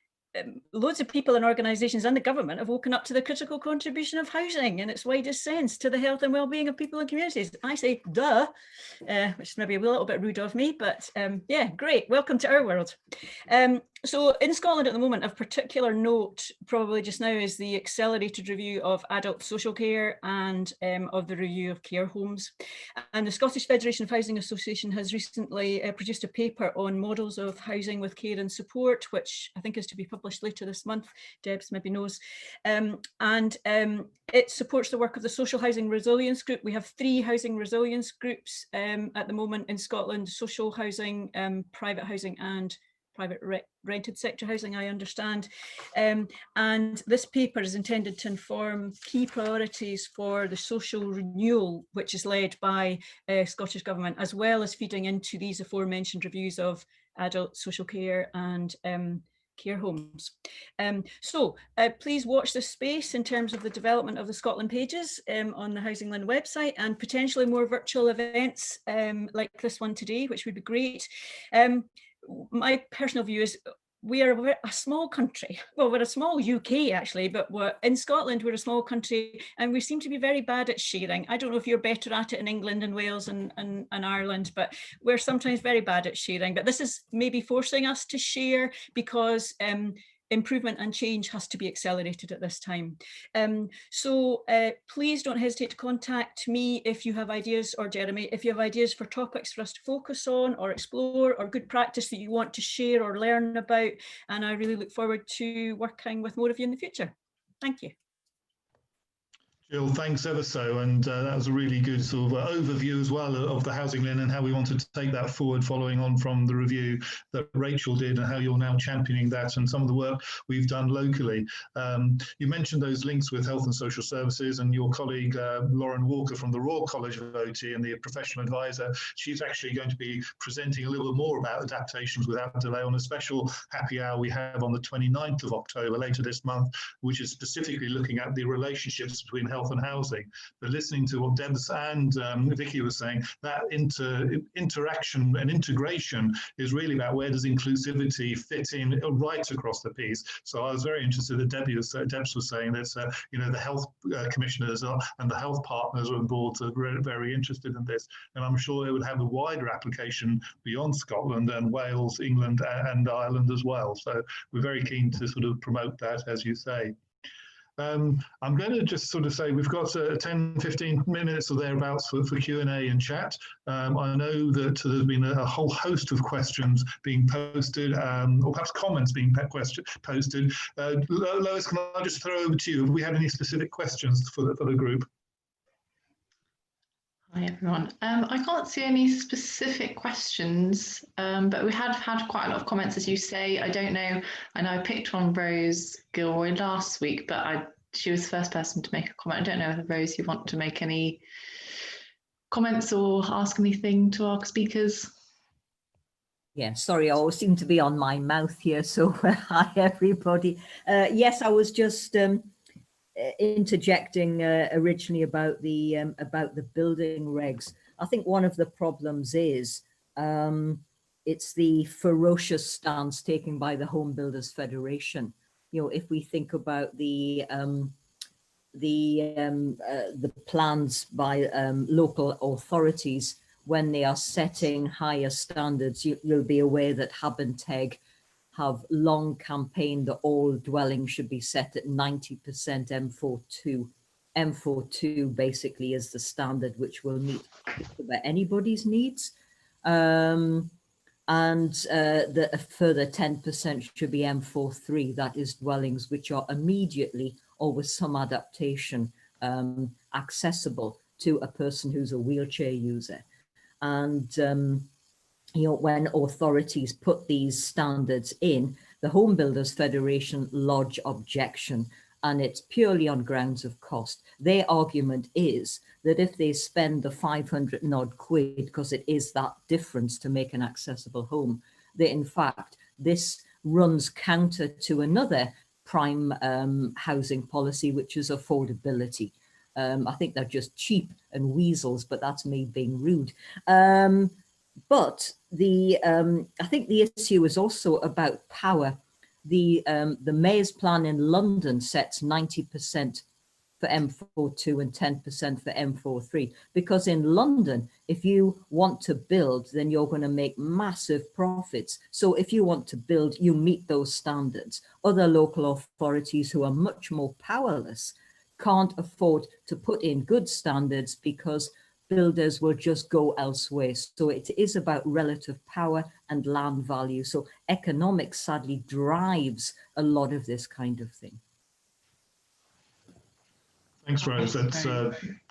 loads of people and organisations and the government have woken up to the critical contribution of housing in its widest sense to the health and well-being of people and communities. I say, duh, which is maybe a little bit rude of me, but yeah, great, welcome to our world. So in Scotland at the moment, of particular note probably just now is the accelerated review of adult social care and of the review of care homes. And the Scottish Federation of Housing Association has recently produced a paper on models of housing with care and support, which I think is to be published later this month. Debs maybe knows. It supports the work of the Social Housing Resilience Group. We have 3 housing resilience groups at the moment in Scotland: social housing, private housing and private rented sector housing, I understand. And this paper is intended to inform key priorities for the social renewal, which is led by Scottish Government, as well as feeding into these aforementioned reviews of adult social care and care homes. So please watch this space in terms of the development of the Scotland pages on the Housing LIN website, and potentially more virtual events like this one today, which would be great. My personal view is we are a small country. Well, we're a small UK actually, but in Scotland we're a small country and we seem to be very bad at sharing. I don't know if you're better at it in England and Wales and Ireland, but we're sometimes very bad at sharing. But this is maybe forcing us to share because improvement and change has to be accelerated at this time. So please don't hesitate to contact me if you have ideas, or Jeremy, if you have ideas for topics for us to focus on or explore, or good practice that you want to share or learn about. And I really look forward to working with more of you in the future. Thank you. Jill, thanks ever so, and that was a really good sort of overview as well of the Housing LIN and how we wanted to take that forward, following on from the review that Rachel did, and how you're now championing that and some of the work we've done locally. You mentioned those links with Health and Social Services, and your colleague Lauren Walker from the Royal College of OT and the professional advisor, she's actually going to be presenting a little bit more about adaptations without delay on a special happy hour we have on the 29th of October later this month, which is specifically looking at the relationships between health and housing. But listening to what Debs and Vicky was saying, that interaction and integration is really about where does inclusivity fit in right across the piece. So I was very interested that Debs was saying that the health commissioners and the health partners on board are very interested in this, and I'm sure it would have a wider application beyond Scotland and Wales, England and Ireland as well. So we're very keen to sort of promote that, as you say. I'm going to just sort of say we've got 10-15 minutes or thereabouts for Q&A and chat. I know that there's been a whole host of questions being posted, or perhaps comments being posted. Lois, can I just throw over to you? Have we had any specific questions for the group? Hi everyone. I can't see any specific questions, but we have had quite a lot of comments, as you say. I don't know. I know I picked on Rose Gilroy last week, but she was the first person to make a comment. I don't know whether, Rose, you want to make any comments or ask anything to our speakers. Yeah, sorry, I always seem to be on my mouth here. So hi everybody. Yes, I was just interjecting originally about the building regs. I think one of the problems is it's the ferocious stance taken by the Home Builders Federation. You know, if we think about the plans by local authorities when they are setting higher standards, you'll be aware that Hab and Teg have long campaigned that all dwellings should be set at 90% M42. M42 basically is the standard which will meet anybody's needs. And a further 10% should be M43, that is dwellings which are immediately or with some adaptation accessible to a person who's a wheelchair user. And you know, when authorities put these standards in, the Home Builders Federation lodge objection, and it's purely on grounds of cost. Their argument is that if they spend the 500 and odd quid, because it is that difference to make an accessible home, that in fact this runs counter to another prime housing policy, which is affordability. I think they're just cheap and weasels, but that's me being rude. But I think the issue is also about power. The Mayor's plan in London sets 90% for M42 and 10% for M43, because in London, if you want to build, then you're going to make massive profits. So if you want to build, you meet those standards. Other local authorities who are much more powerless can't afford to put in good standards because builders will just go elsewhere. So it is about relative power and land value. So economics sadly drives a lot of this kind of thing. Thanks, Rose.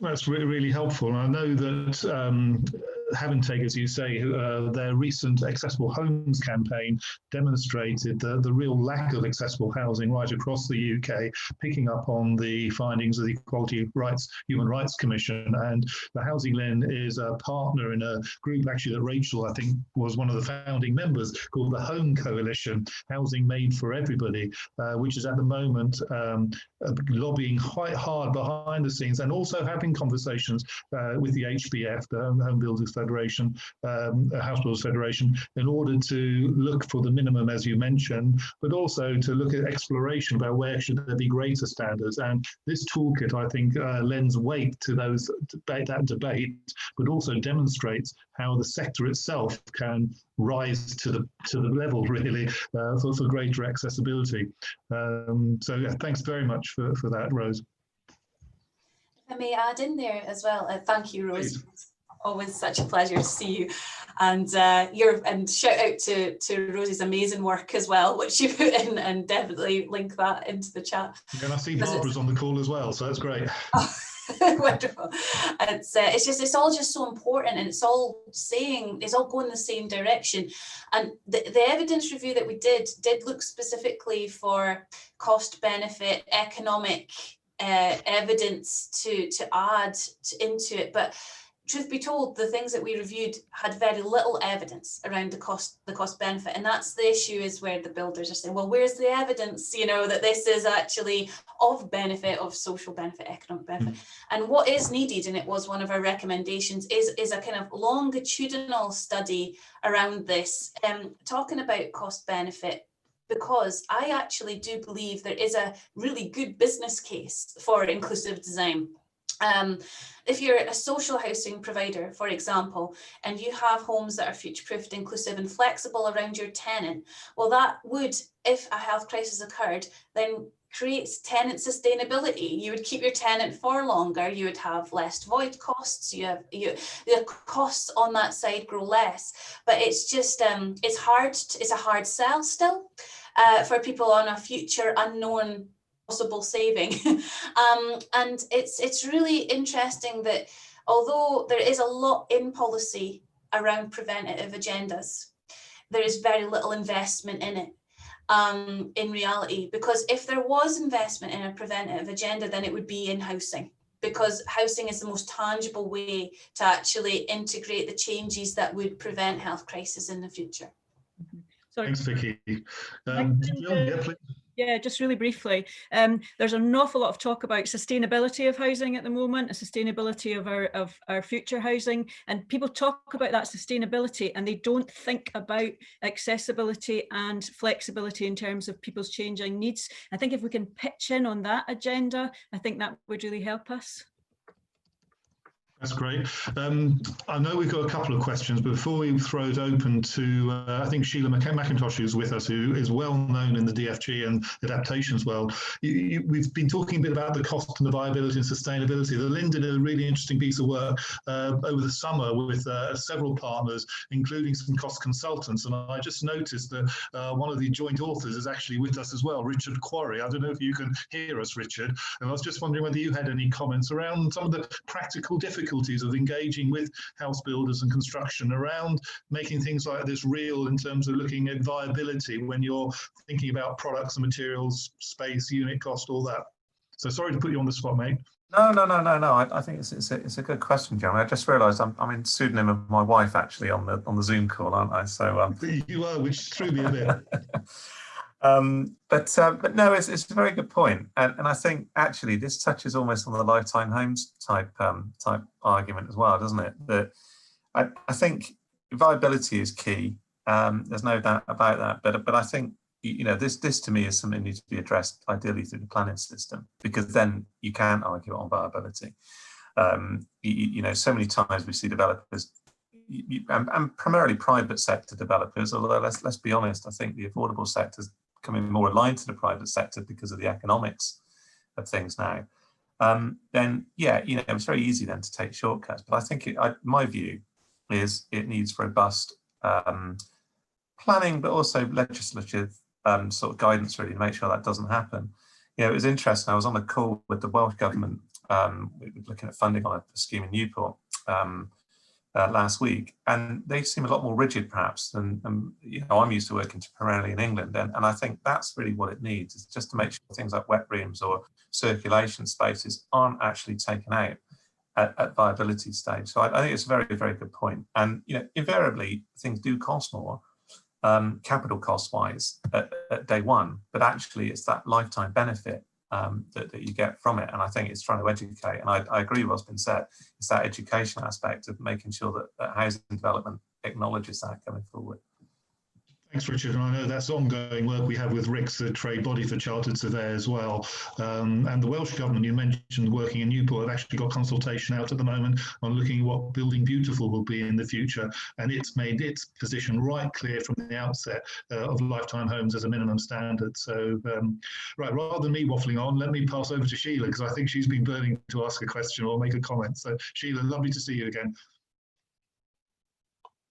That's really helpful. And I know that Havantake, as you say, their recent Accessible Homes campaign demonstrated the real lack of accessible housing right across the UK, picking up on the findings of the Human Rights Commission. And the Housing LIN is a partner in a group actually that Rachel, I think, was one of the founding members, called the Home Coalition, Housing Made for Everybody, which is at the moment lobbying quite hard behind the scenes and also having conversations with the HBF, the Home Builders Federation, House Builders Federation, in order to look for the minimum, as you mentioned, but also to look at exploration about where should there be greater standards. And this toolkit, I think, lends weight to that debate, but also demonstrates how the sector itself can rise to the level, really, for greater accessibility. So yeah, thanks very much for that, Rose. If I may add in there as well, thank you, Rose. Please. It's always such a pleasure to see you, and shout out to Rose's amazing work as well, which you put in, and definitely link that into the chat. Yeah, and I see Barbara's on the call as well, so that's great. Wonderful. It's all just so important, and it's all going the same direction. And the evidence review that we did look specifically for cost benefit, economic evidence to add into it, but truth be told, the things that we reviewed had very little evidence around the cost benefit, and that's the issue, is where the builders are saying, well, where's the evidence, that this is actually of benefit, of social benefit, economic benefit. And what is needed, and it was one of our recommendations, is a kind of longitudinal study around this, talking about cost benefit, because I actually do believe there is a really good business case for inclusive design. If you're a social housing provider, for example, and you have homes that are future-proofed, inclusive and flexible around your tenant, well, that would, if a health crisis occurred, then creates tenant sustainability. You would keep your tenant for longer, you would have less void costs, the costs on that side grow less, but it's just, it's a hard sell still for people on a future unknown possible saving. And it's really interesting that although there is a lot in policy around preventative agendas, there is very little investment in it in reality, because if there was investment in a preventative agenda, then it would be in housing, because housing is the most tangible way to actually integrate the changes that would prevent health crisis in the future. Sorry. Thanks, Vicky. Yeah, please. Yeah, just really briefly, there's an awful lot of talk about sustainability of housing at the moment, and sustainability of our future housing, and people talk about that sustainability and they don't think about accessibility and flexibility in terms of people's changing needs. I think if we can pitch in on that agenda, I think that would really help us. That's great. I know we've got a couple of questions, but before we throw it open to, I think Sheila McIntosh, who's with us, who is well known in the DFG and Adaptations world. We've been talking a bit about the cost and the viability and sustainability. The LIN did a really interesting piece of work over the summer with several partners, including some cost consultants. And I just noticed that one of the joint authors is actually with us as well, Richard Quarry. I don't know if you can hear us, Richard. And I was just wondering whether you had any comments around some of the practical difficulties of engaging with house builders and construction around making things like this real in terms of looking at viability when you're thinking about products and materials, space, unit cost, all that. So sorry to put you on the spot, mate. No. I think it's a good question, Jeremy. I just realised I'm in pseudonym of my wife actually on the Zoom call, aren't I? So you are, which threw me a bit. But no, it's a very good point, and I think actually this touches almost on the lifetime homes type argument as well, doesn't it? That I think viability is key. There's no doubt about that. But I think this to me is something that needs to be addressed ideally through the planning system, because then you can argue on viability. So many times we see developers. And primarily private sector developers, although let's be honest, I think the affordable sector is becoming more aligned to the private sector because of the economics of things now. Then it's very easy then to take shortcuts. But I think my view is it needs robust planning, but also legislative sort of guidance really to make sure that doesn't happen. It was interesting. I was on a call with the Welsh government looking at funding on a scheme in Newport. Last week, and they seem a lot more rigid perhaps than I'm used to working primarily in England, and I think that's really what it needs, is just to make sure things like wet rooms or circulation spaces aren't actually taken out at viability stage. So I think it's a very, very good point. And invariably things do cost more capital cost wise at day one, but actually it's that lifetime benefit that you get from it. And I think it's trying to educate. And I agree with what's been said. It's that education aspect of making sure that housing development acknowledges that going forward. Thanks, Richard. And I know that's ongoing work we have with RICS, the trade body for chartered surveyors as well. And the Welsh Government, you mentioned working in Newport, have actually got consultation out at the moment on looking at what Building Beautiful will be in the future. And it's made its position right clear from the outset of lifetime homes as a minimum standard. So, right, rather than me waffling on, let me pass over to Sheila, because I think she's been burning to ask a question or make a comment. So, Sheila, lovely to see you again.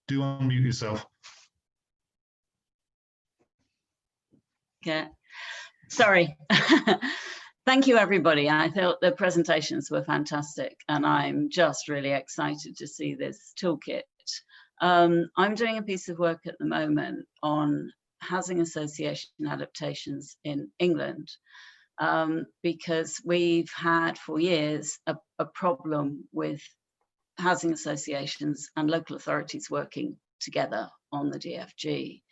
Do unmute yourself. Yeah, sorry. Thank you, everybody. I thought the presentations were fantastic, and I'm just really excited to see this toolkit. I'm doing a piece of work at the moment on housing association adaptations in England, because we've had for years a problem with housing associations and local authorities working together on the DFG.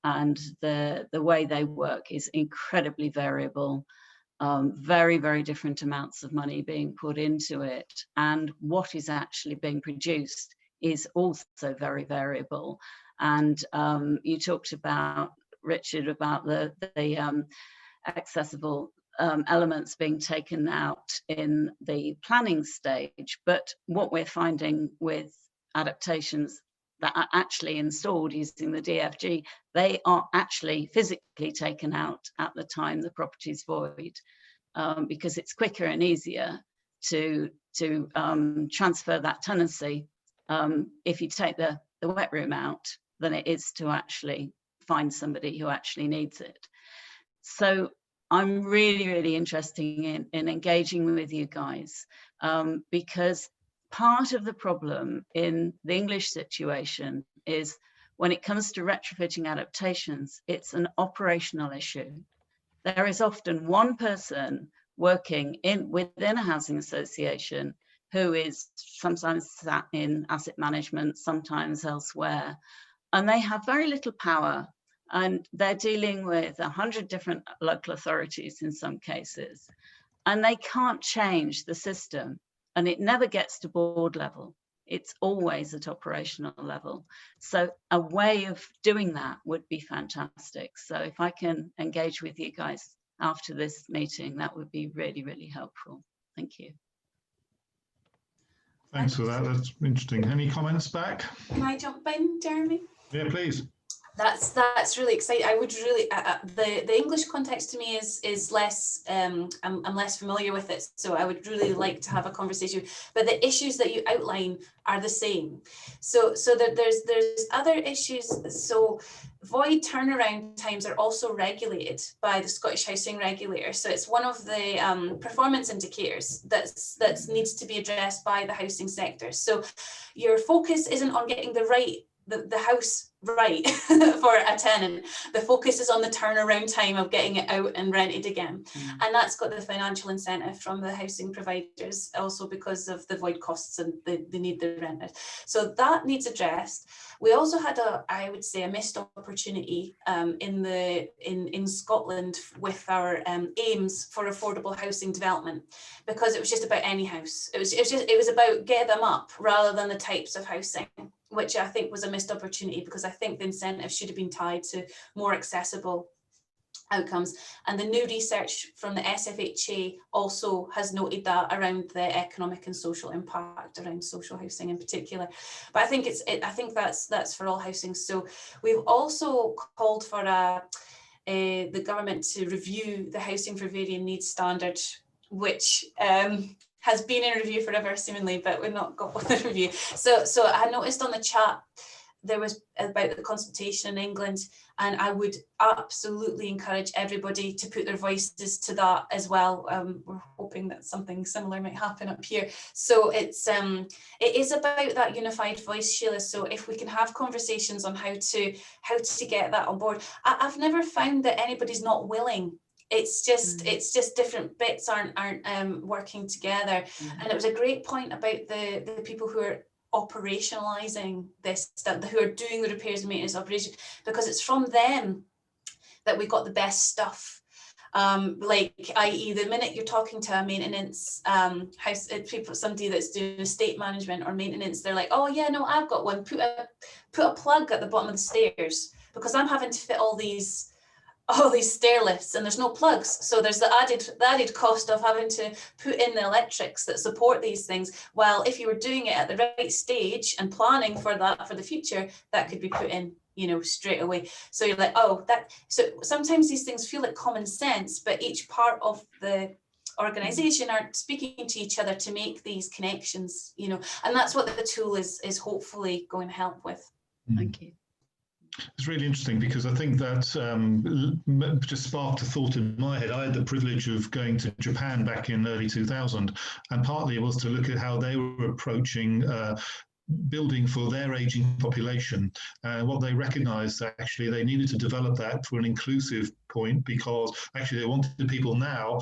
And the way they work is incredibly variable, very, very different amounts of money being put into it. And what is actually being produced is also very variable. And you talked about, Richard, about the accessible elements being taken out in the planning stage. But what we're finding with adaptations that are actually installed using the DFG, they are actually physically taken out at the time the property is void, because it's quicker and easier to transfer that tenancy if you take the wet room out than it is to actually find somebody who actually needs it. So I'm really, really interested in engaging with you guys, because part of the problem in the English situation is when it comes to retrofitting adaptations, it's an operational issue. There is often one person working within a housing association who is sometimes sat in asset management, sometimes elsewhere, and they have very little power, and they're dealing with 100 different local authorities in some cases, and they can't change the system. And it never gets to board level. It's always at operational level. So a way of doing that would be fantastic. So if I can engage with you guys after this meeting, that would be really, really helpful. Thank you. Thanks for that. That's interesting. Any comments back? Can I jump in, Jeremy? Yeah, please. That's really exciting. I would really the English context to me is less I'm less familiar with it, so I would really like to have a conversation. But the issues that you outline are the same. So there's other issues. So void turnaround times are also regulated by the Scottish Housing Regulator. So it's one of the performance indicators that needs to be addressed by the housing sector. So your focus isn't on getting the house right for a tenant. The focus is on the turnaround time of getting it out and rented again. And that's got the financial incentive from the housing providers, also because of the void costs and they need the renters. So that needs addressed. We also had I would say a missed opportunity in Scotland with our aims for affordable housing development, because it was just about any house. It was about get them up rather than the types of housing, which I think was a missed opportunity, because I think the incentive should have been tied to more accessible outcomes. And the new research from the SFHA also has noted that around the economic and social impact around social housing in particular. But I think I think that's for all housing. So we've also called for the government to review the Housing for Varying Needs standard, which has been in review forever seemingly, but we've not got one review. So I noticed on the chat there was about the consultation in England, and I would absolutely encourage everybody to put their voices to that as well. We're hoping that something similar might happen up here. So it is about that unified voice, Sheila. So if we can have conversations on how to get that on board. I've never found that anybody's not willing. It's just different bits aren't working together. And it was a great point about the people who are operationalizing this, who are doing the repairs and maintenance operation, because it's from them that we got the best stuff. like, i.e. the minute you're talking to a maintenance somebody that's doing estate management or maintenance, they're like, oh yeah, no, I've got one, put a plug at the bottom of the stairs, because I'm having to fit all these stair lifts and there's no plugs. So there's the added cost of having to put in the electrics that support these things. Well, if you were doing it at the right stage and planning for that for the future, that could be put in, you know, straight away. So you're like, oh, so sometimes these things feel like common sense, but each part of the organization are speaking to each other to make these connections, you know, and that's what the tool is hopefully going to help with. Thank you. It's really interesting, because I think that just sparked a thought in my head. I had the privilege of going to Japan back in early 2000, and partly it was to look at how they were approaching building for their aging population. What they recognized, actually, they needed to develop that for an inclusive point, because actually they wanted people now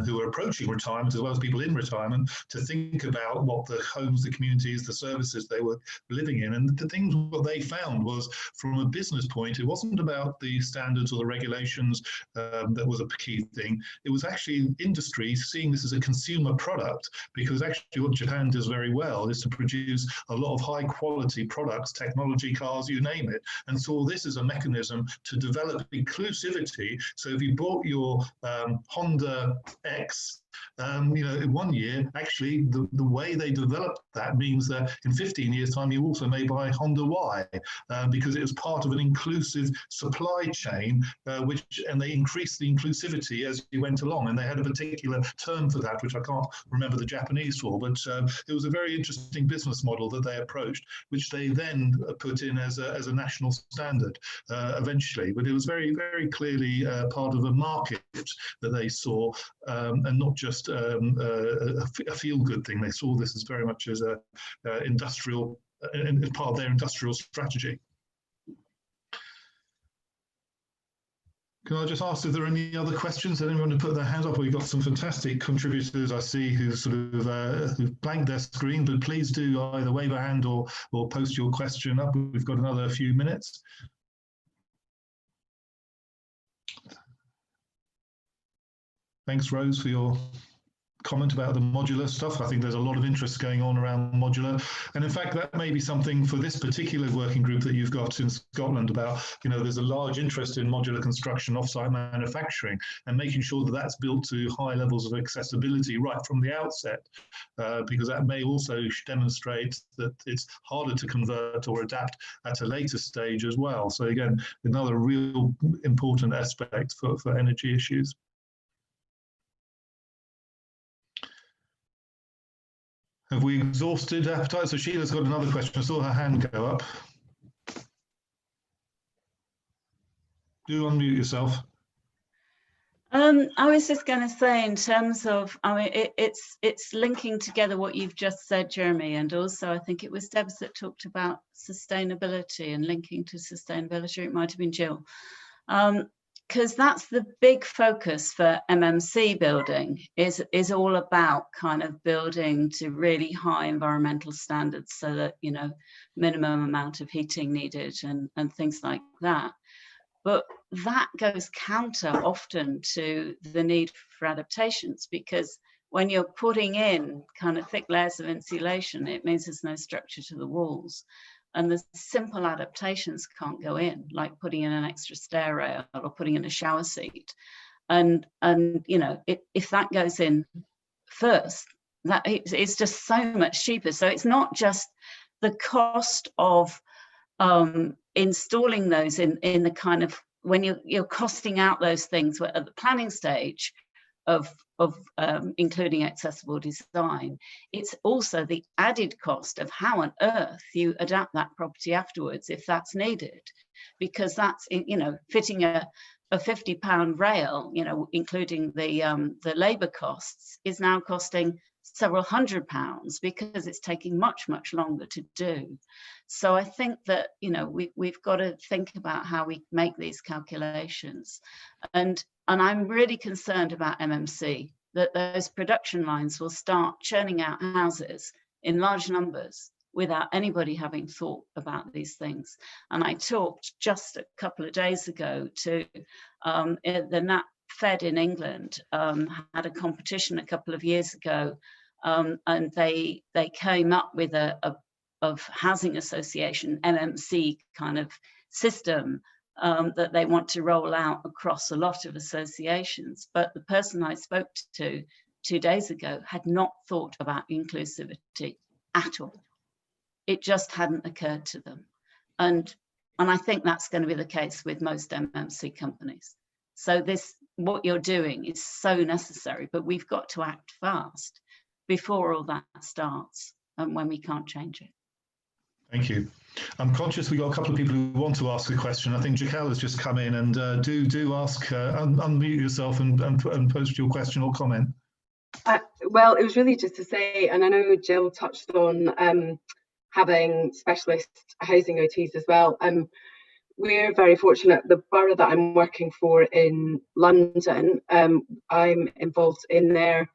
who are approaching retirement, as well as people in retirement, to think about what the homes, the communities, the services they were living in. And the things what they found was, from a business point, it wasn't about the standards or the regulations that was a key thing. It was actually industry seeing this as a consumer product, because actually what Japan does very well is to produce a lot of high quality products, technology, cars, you name it, and saw this as a mechanism to develop inclusivity. So if you bought your Honda X, you know, in 1 year, actually, the way they developed that means that in 15 years' time, you also may buy Honda Y, because it was part of an inclusive supply chain, and they increased the inclusivity as you went along. And they had a particular term for that, which I can't remember the Japanese for, but it was a very interesting business model that they approached, which they then put in as a national standard eventually. But it was very, very clearly part of a market that they saw, and not just a feel-good thing. They saw this as very much as a industrial, as part of their industrial strategy. Can I just ask if there are any other questions? Anyone want to put their hand up? We've got some fantastic contributors I see who sort of who've blanked their screen, but please do either wave a hand or post your question up. We've got another few minutes. Thanks, Rose, for your comment about the modular stuff. I think there's a lot of interest going on around modular. And in fact, that may be something for this particular working group that you've got in Scotland about, you know, there's a large interest in modular construction, offsite manufacturing, and making sure that that's built to high levels of accessibility right from the outset, because that may also demonstrate that it's harder to convert or adapt at a later stage as well. So again, another real important aspect for energy issues. Have we exhausted appetite? So Sheila's got another question. I saw her hand go up. Do unmute yourself. I was just going to say, in terms of, I mean, it's linking together what you've just said, Jeremy, and also I think it was Debs that talked about sustainability and linking to sustainability. It might have been Jill. Because that's the big focus for MMC building, is all about kind of building to really high environmental standards, so that, you know, minimum amount of heating needed and things like that. But that goes counter often to the need for adaptations, because when you're putting in kind of thick layers of insulation, it means there's no structure to the walls. And the simple adaptations can't go in, like putting in an extra stair rail or putting in a shower seat. And you know, if that goes in first, that it's just so much cheaper. So it's not just the cost of installing those in the kind of, when you're costing out those things at the planning stage of including accessible design, it's also the added cost of how on earth you adapt that property afterwards if that's needed, because that's, you know, fitting a £50 rail, you know, including the labour costs, is now costing several £100s because it's taking much longer to do. So I think that, you know, we've got to think about how we make these calculations, and I'm really concerned about MMC, that those production lines will start churning out houses in large numbers without anybody having thought about these things. And I talked just a couple of days ago to the Fed in England had a competition a couple of years ago, and they came up with a housing association MMC kind of system that they want to roll out across a lot of associations. But the person I spoke to 2 days ago had not thought about inclusivity at all. It just hadn't occurred to them. And I think that's going to be the case with most MMC companies. So what you're doing is so necessary, but we've got to act fast before all that starts and when we can't change it. Thank you. I'm conscious we've got a couple of people who want to ask a question. I think Jaquel has just come in, and do ask, unmute yourself and post your question or comment. Well, it was really just to say, and I know Jill touched on having specialist housing OTs as well. We're very fortunate. The borough that I'm working for in London, I'm involved in their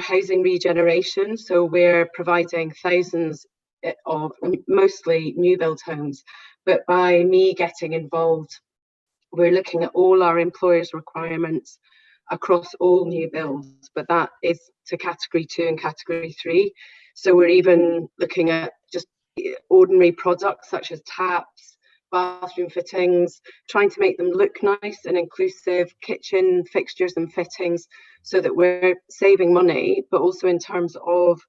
housing regeneration. So we're providing thousands of mostly new build homes, but by me getting involved, we're looking at all our employers' requirements across all new builds, but that is to category 2 and category 3. So we're even looking at just ordinary products such as taps, bathroom fittings, trying to make them look nice and inclusive, kitchen fixtures and fittings, so that we're saving money, but also in terms of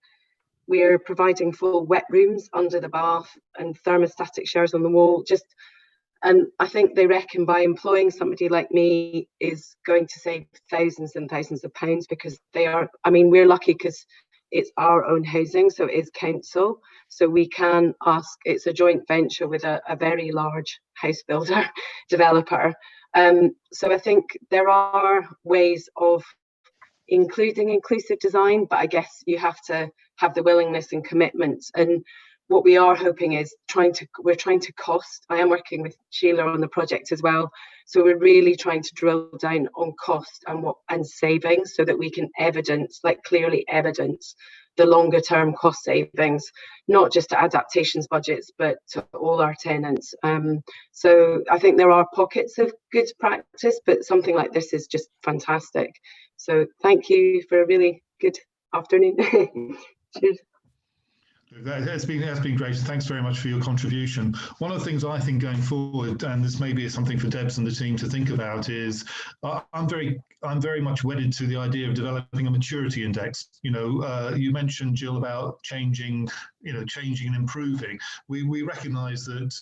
we're providing full wet rooms under the bath and thermostatic showers on the wall. And I think they reckon by employing somebody like me is going to save thousands and thousands of pounds, because we're lucky because it's our own housing, so it is council. So we can ask, it's a joint venture with a very large house builder developer. So I think there are ways of including inclusive design, but I guess you have to have the willingness and commitment. And what we are hoping is we're trying to cost. I am working with Sheila on the project as well. So we're really trying to drill down on cost and savings, so that we can clearly evidence the longer term cost savings, not just to Adaptations budgets, but to all our tenants. So I think there are pockets of good practice, but something like this is just fantastic. So thank you for a really good afternoon. Cheers. That's been great. Thanks very much for your contribution. One of the things I think going forward, and this may be something for Debs and the team to think about, is I'm very much wedded to the idea of developing a maturity index. You mentioned, Jill, about changing and improving. We recognise that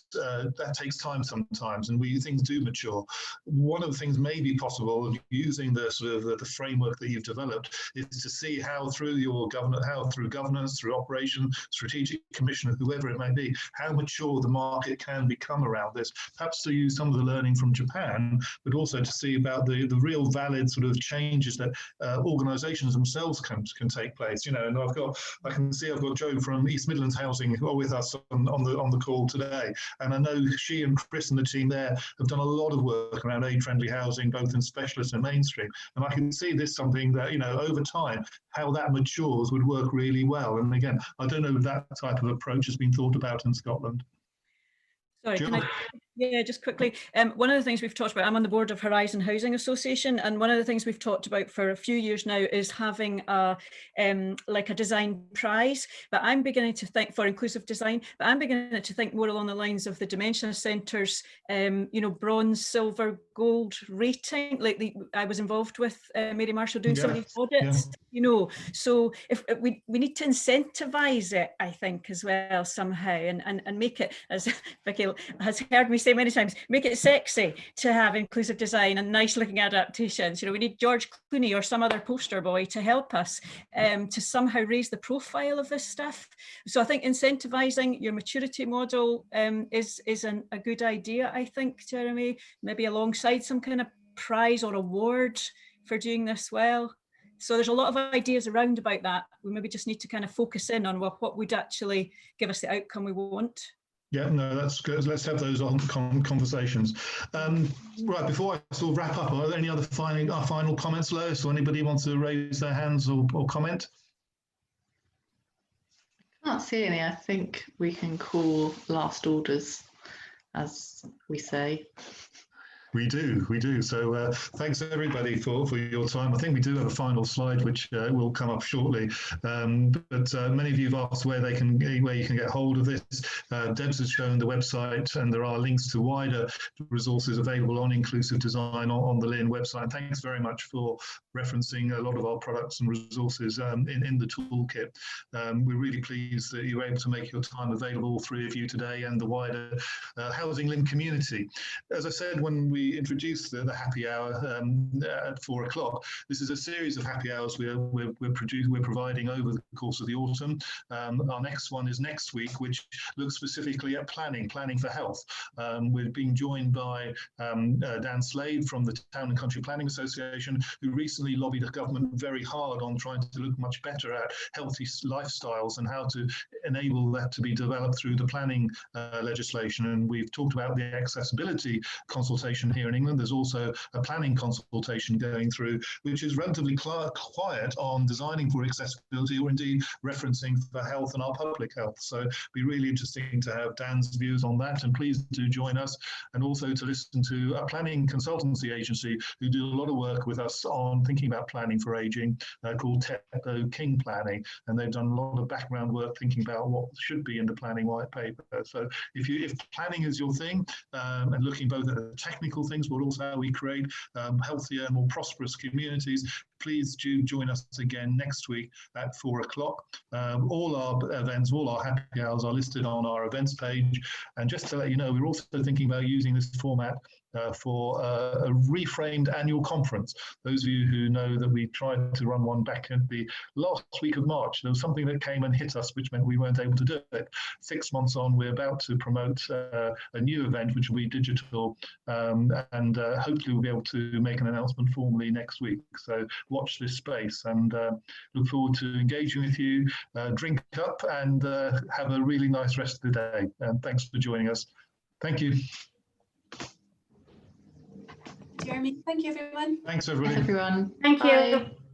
that takes time sometimes, and things do mature. One of the things may be possible of using the the framework that you've developed is to see how through governance, through operation, strategic commission, or whoever it may be, how mature the market can become around this. Perhaps to use some of the learning from Japan, but also to see about the real valid sort of changes that organisations themselves can take place. And I can see I've got Jo from East Midlands Housing with us on the call today, and I know she and Chris and the team there have done a lot of work around age-friendly housing, both in specialist and mainstream. And I can see this something that over time, how that matures would work really well. And again, I don't know if that type of approach has been thought about in Scotland. Sorry, just quickly. One of the things we've talked about, I'm on the board of Horizon Housing Association, and one of the things we've talked about for a few years now is having a design prize. But I'm beginning to think for inclusive design, but I'm beginning to think more along the lines of the Dementia Centre's, bronze, silver, gold rating. I was involved with Mary Marshall doing some of these audits. So if we need to incentivize it, I think, as well somehow, and make it, as Vicky has heard me say many times, make it sexy to have inclusive design and nice looking adaptations. We need George Clooney or some other poster boy to help us to somehow raise the profile of this stuff. So I think incentivizing your maturity model is a good idea, I think, Jeremy, maybe alongside some kind of prize or award for doing this well. So there's a lot of ideas around about that. We maybe just need to kind of focus in on what would actually give us the outcome we want. Yeah, no, that's good. Let's have those conversations. Right, before I sort of wrap up, are there any other final comments, Lois, or anybody wants to raise their hands or comment? I can't see any. I think we can call last orders, as we say. We do. So thanks everybody for your time. I think we do have a final slide which will come up shortly. But many of you have asked where you can get hold of this. Debs has shown the website, and there are links to wider resources available on inclusive design on the LIN website. And thanks very much for referencing a lot of our products and resources in the toolkit. We're really pleased that you were able to make your time available, all three of you today, and the wider Housing LIN community. As I said when we introduced the HAPPI Hour at 4 o'clock, this is a series of HAPPI Hours we're providing over the course of the autumn. Our next one is next week, which looks specifically at planning for health. We're being joined by Dan Slade from the Town and Country Planning Association, who recently lobbied the government very hard on trying to look much better at healthy lifestyles and how to enable that to be developed through the planning legislation. And we've talked about the accessibility consultation here in England. There's also a planning consultation going through, which is relatively quiet on designing for accessibility, or indeed referencing for health and our public health. So it'd be really interesting to have Dan's views on that, and please do join us, and also to listen to a planning consultancy agency who do a lot of work with us on thinking about planning for aging, called King Planning, and they've done a lot of background work thinking about what should be in the planning white paper. So if planning is your thing, and looking both at the technical things, but also how we create healthier and more prosperous communities, please do join us again next week at 4 o'clock. All our events, all our HAPPI Hours are listed on our events page. And just to let you know, we're also thinking about using this format for a reframed annual conference. Those of you who know that we tried to run one back at the last week of March, there was something that came and hit us, which meant we weren't able to do it. 6 months on, we're about to promote a new event, which will be digital, and hopefully we'll be able to make an announcement formally next week. So watch this space, and look forward to engaging with you. Drink up and have a really nice rest of the day. And thanks for joining us. Thank you. Jeremy, thank you everyone. Thanks everybody. Everyone. Thank Bye. you.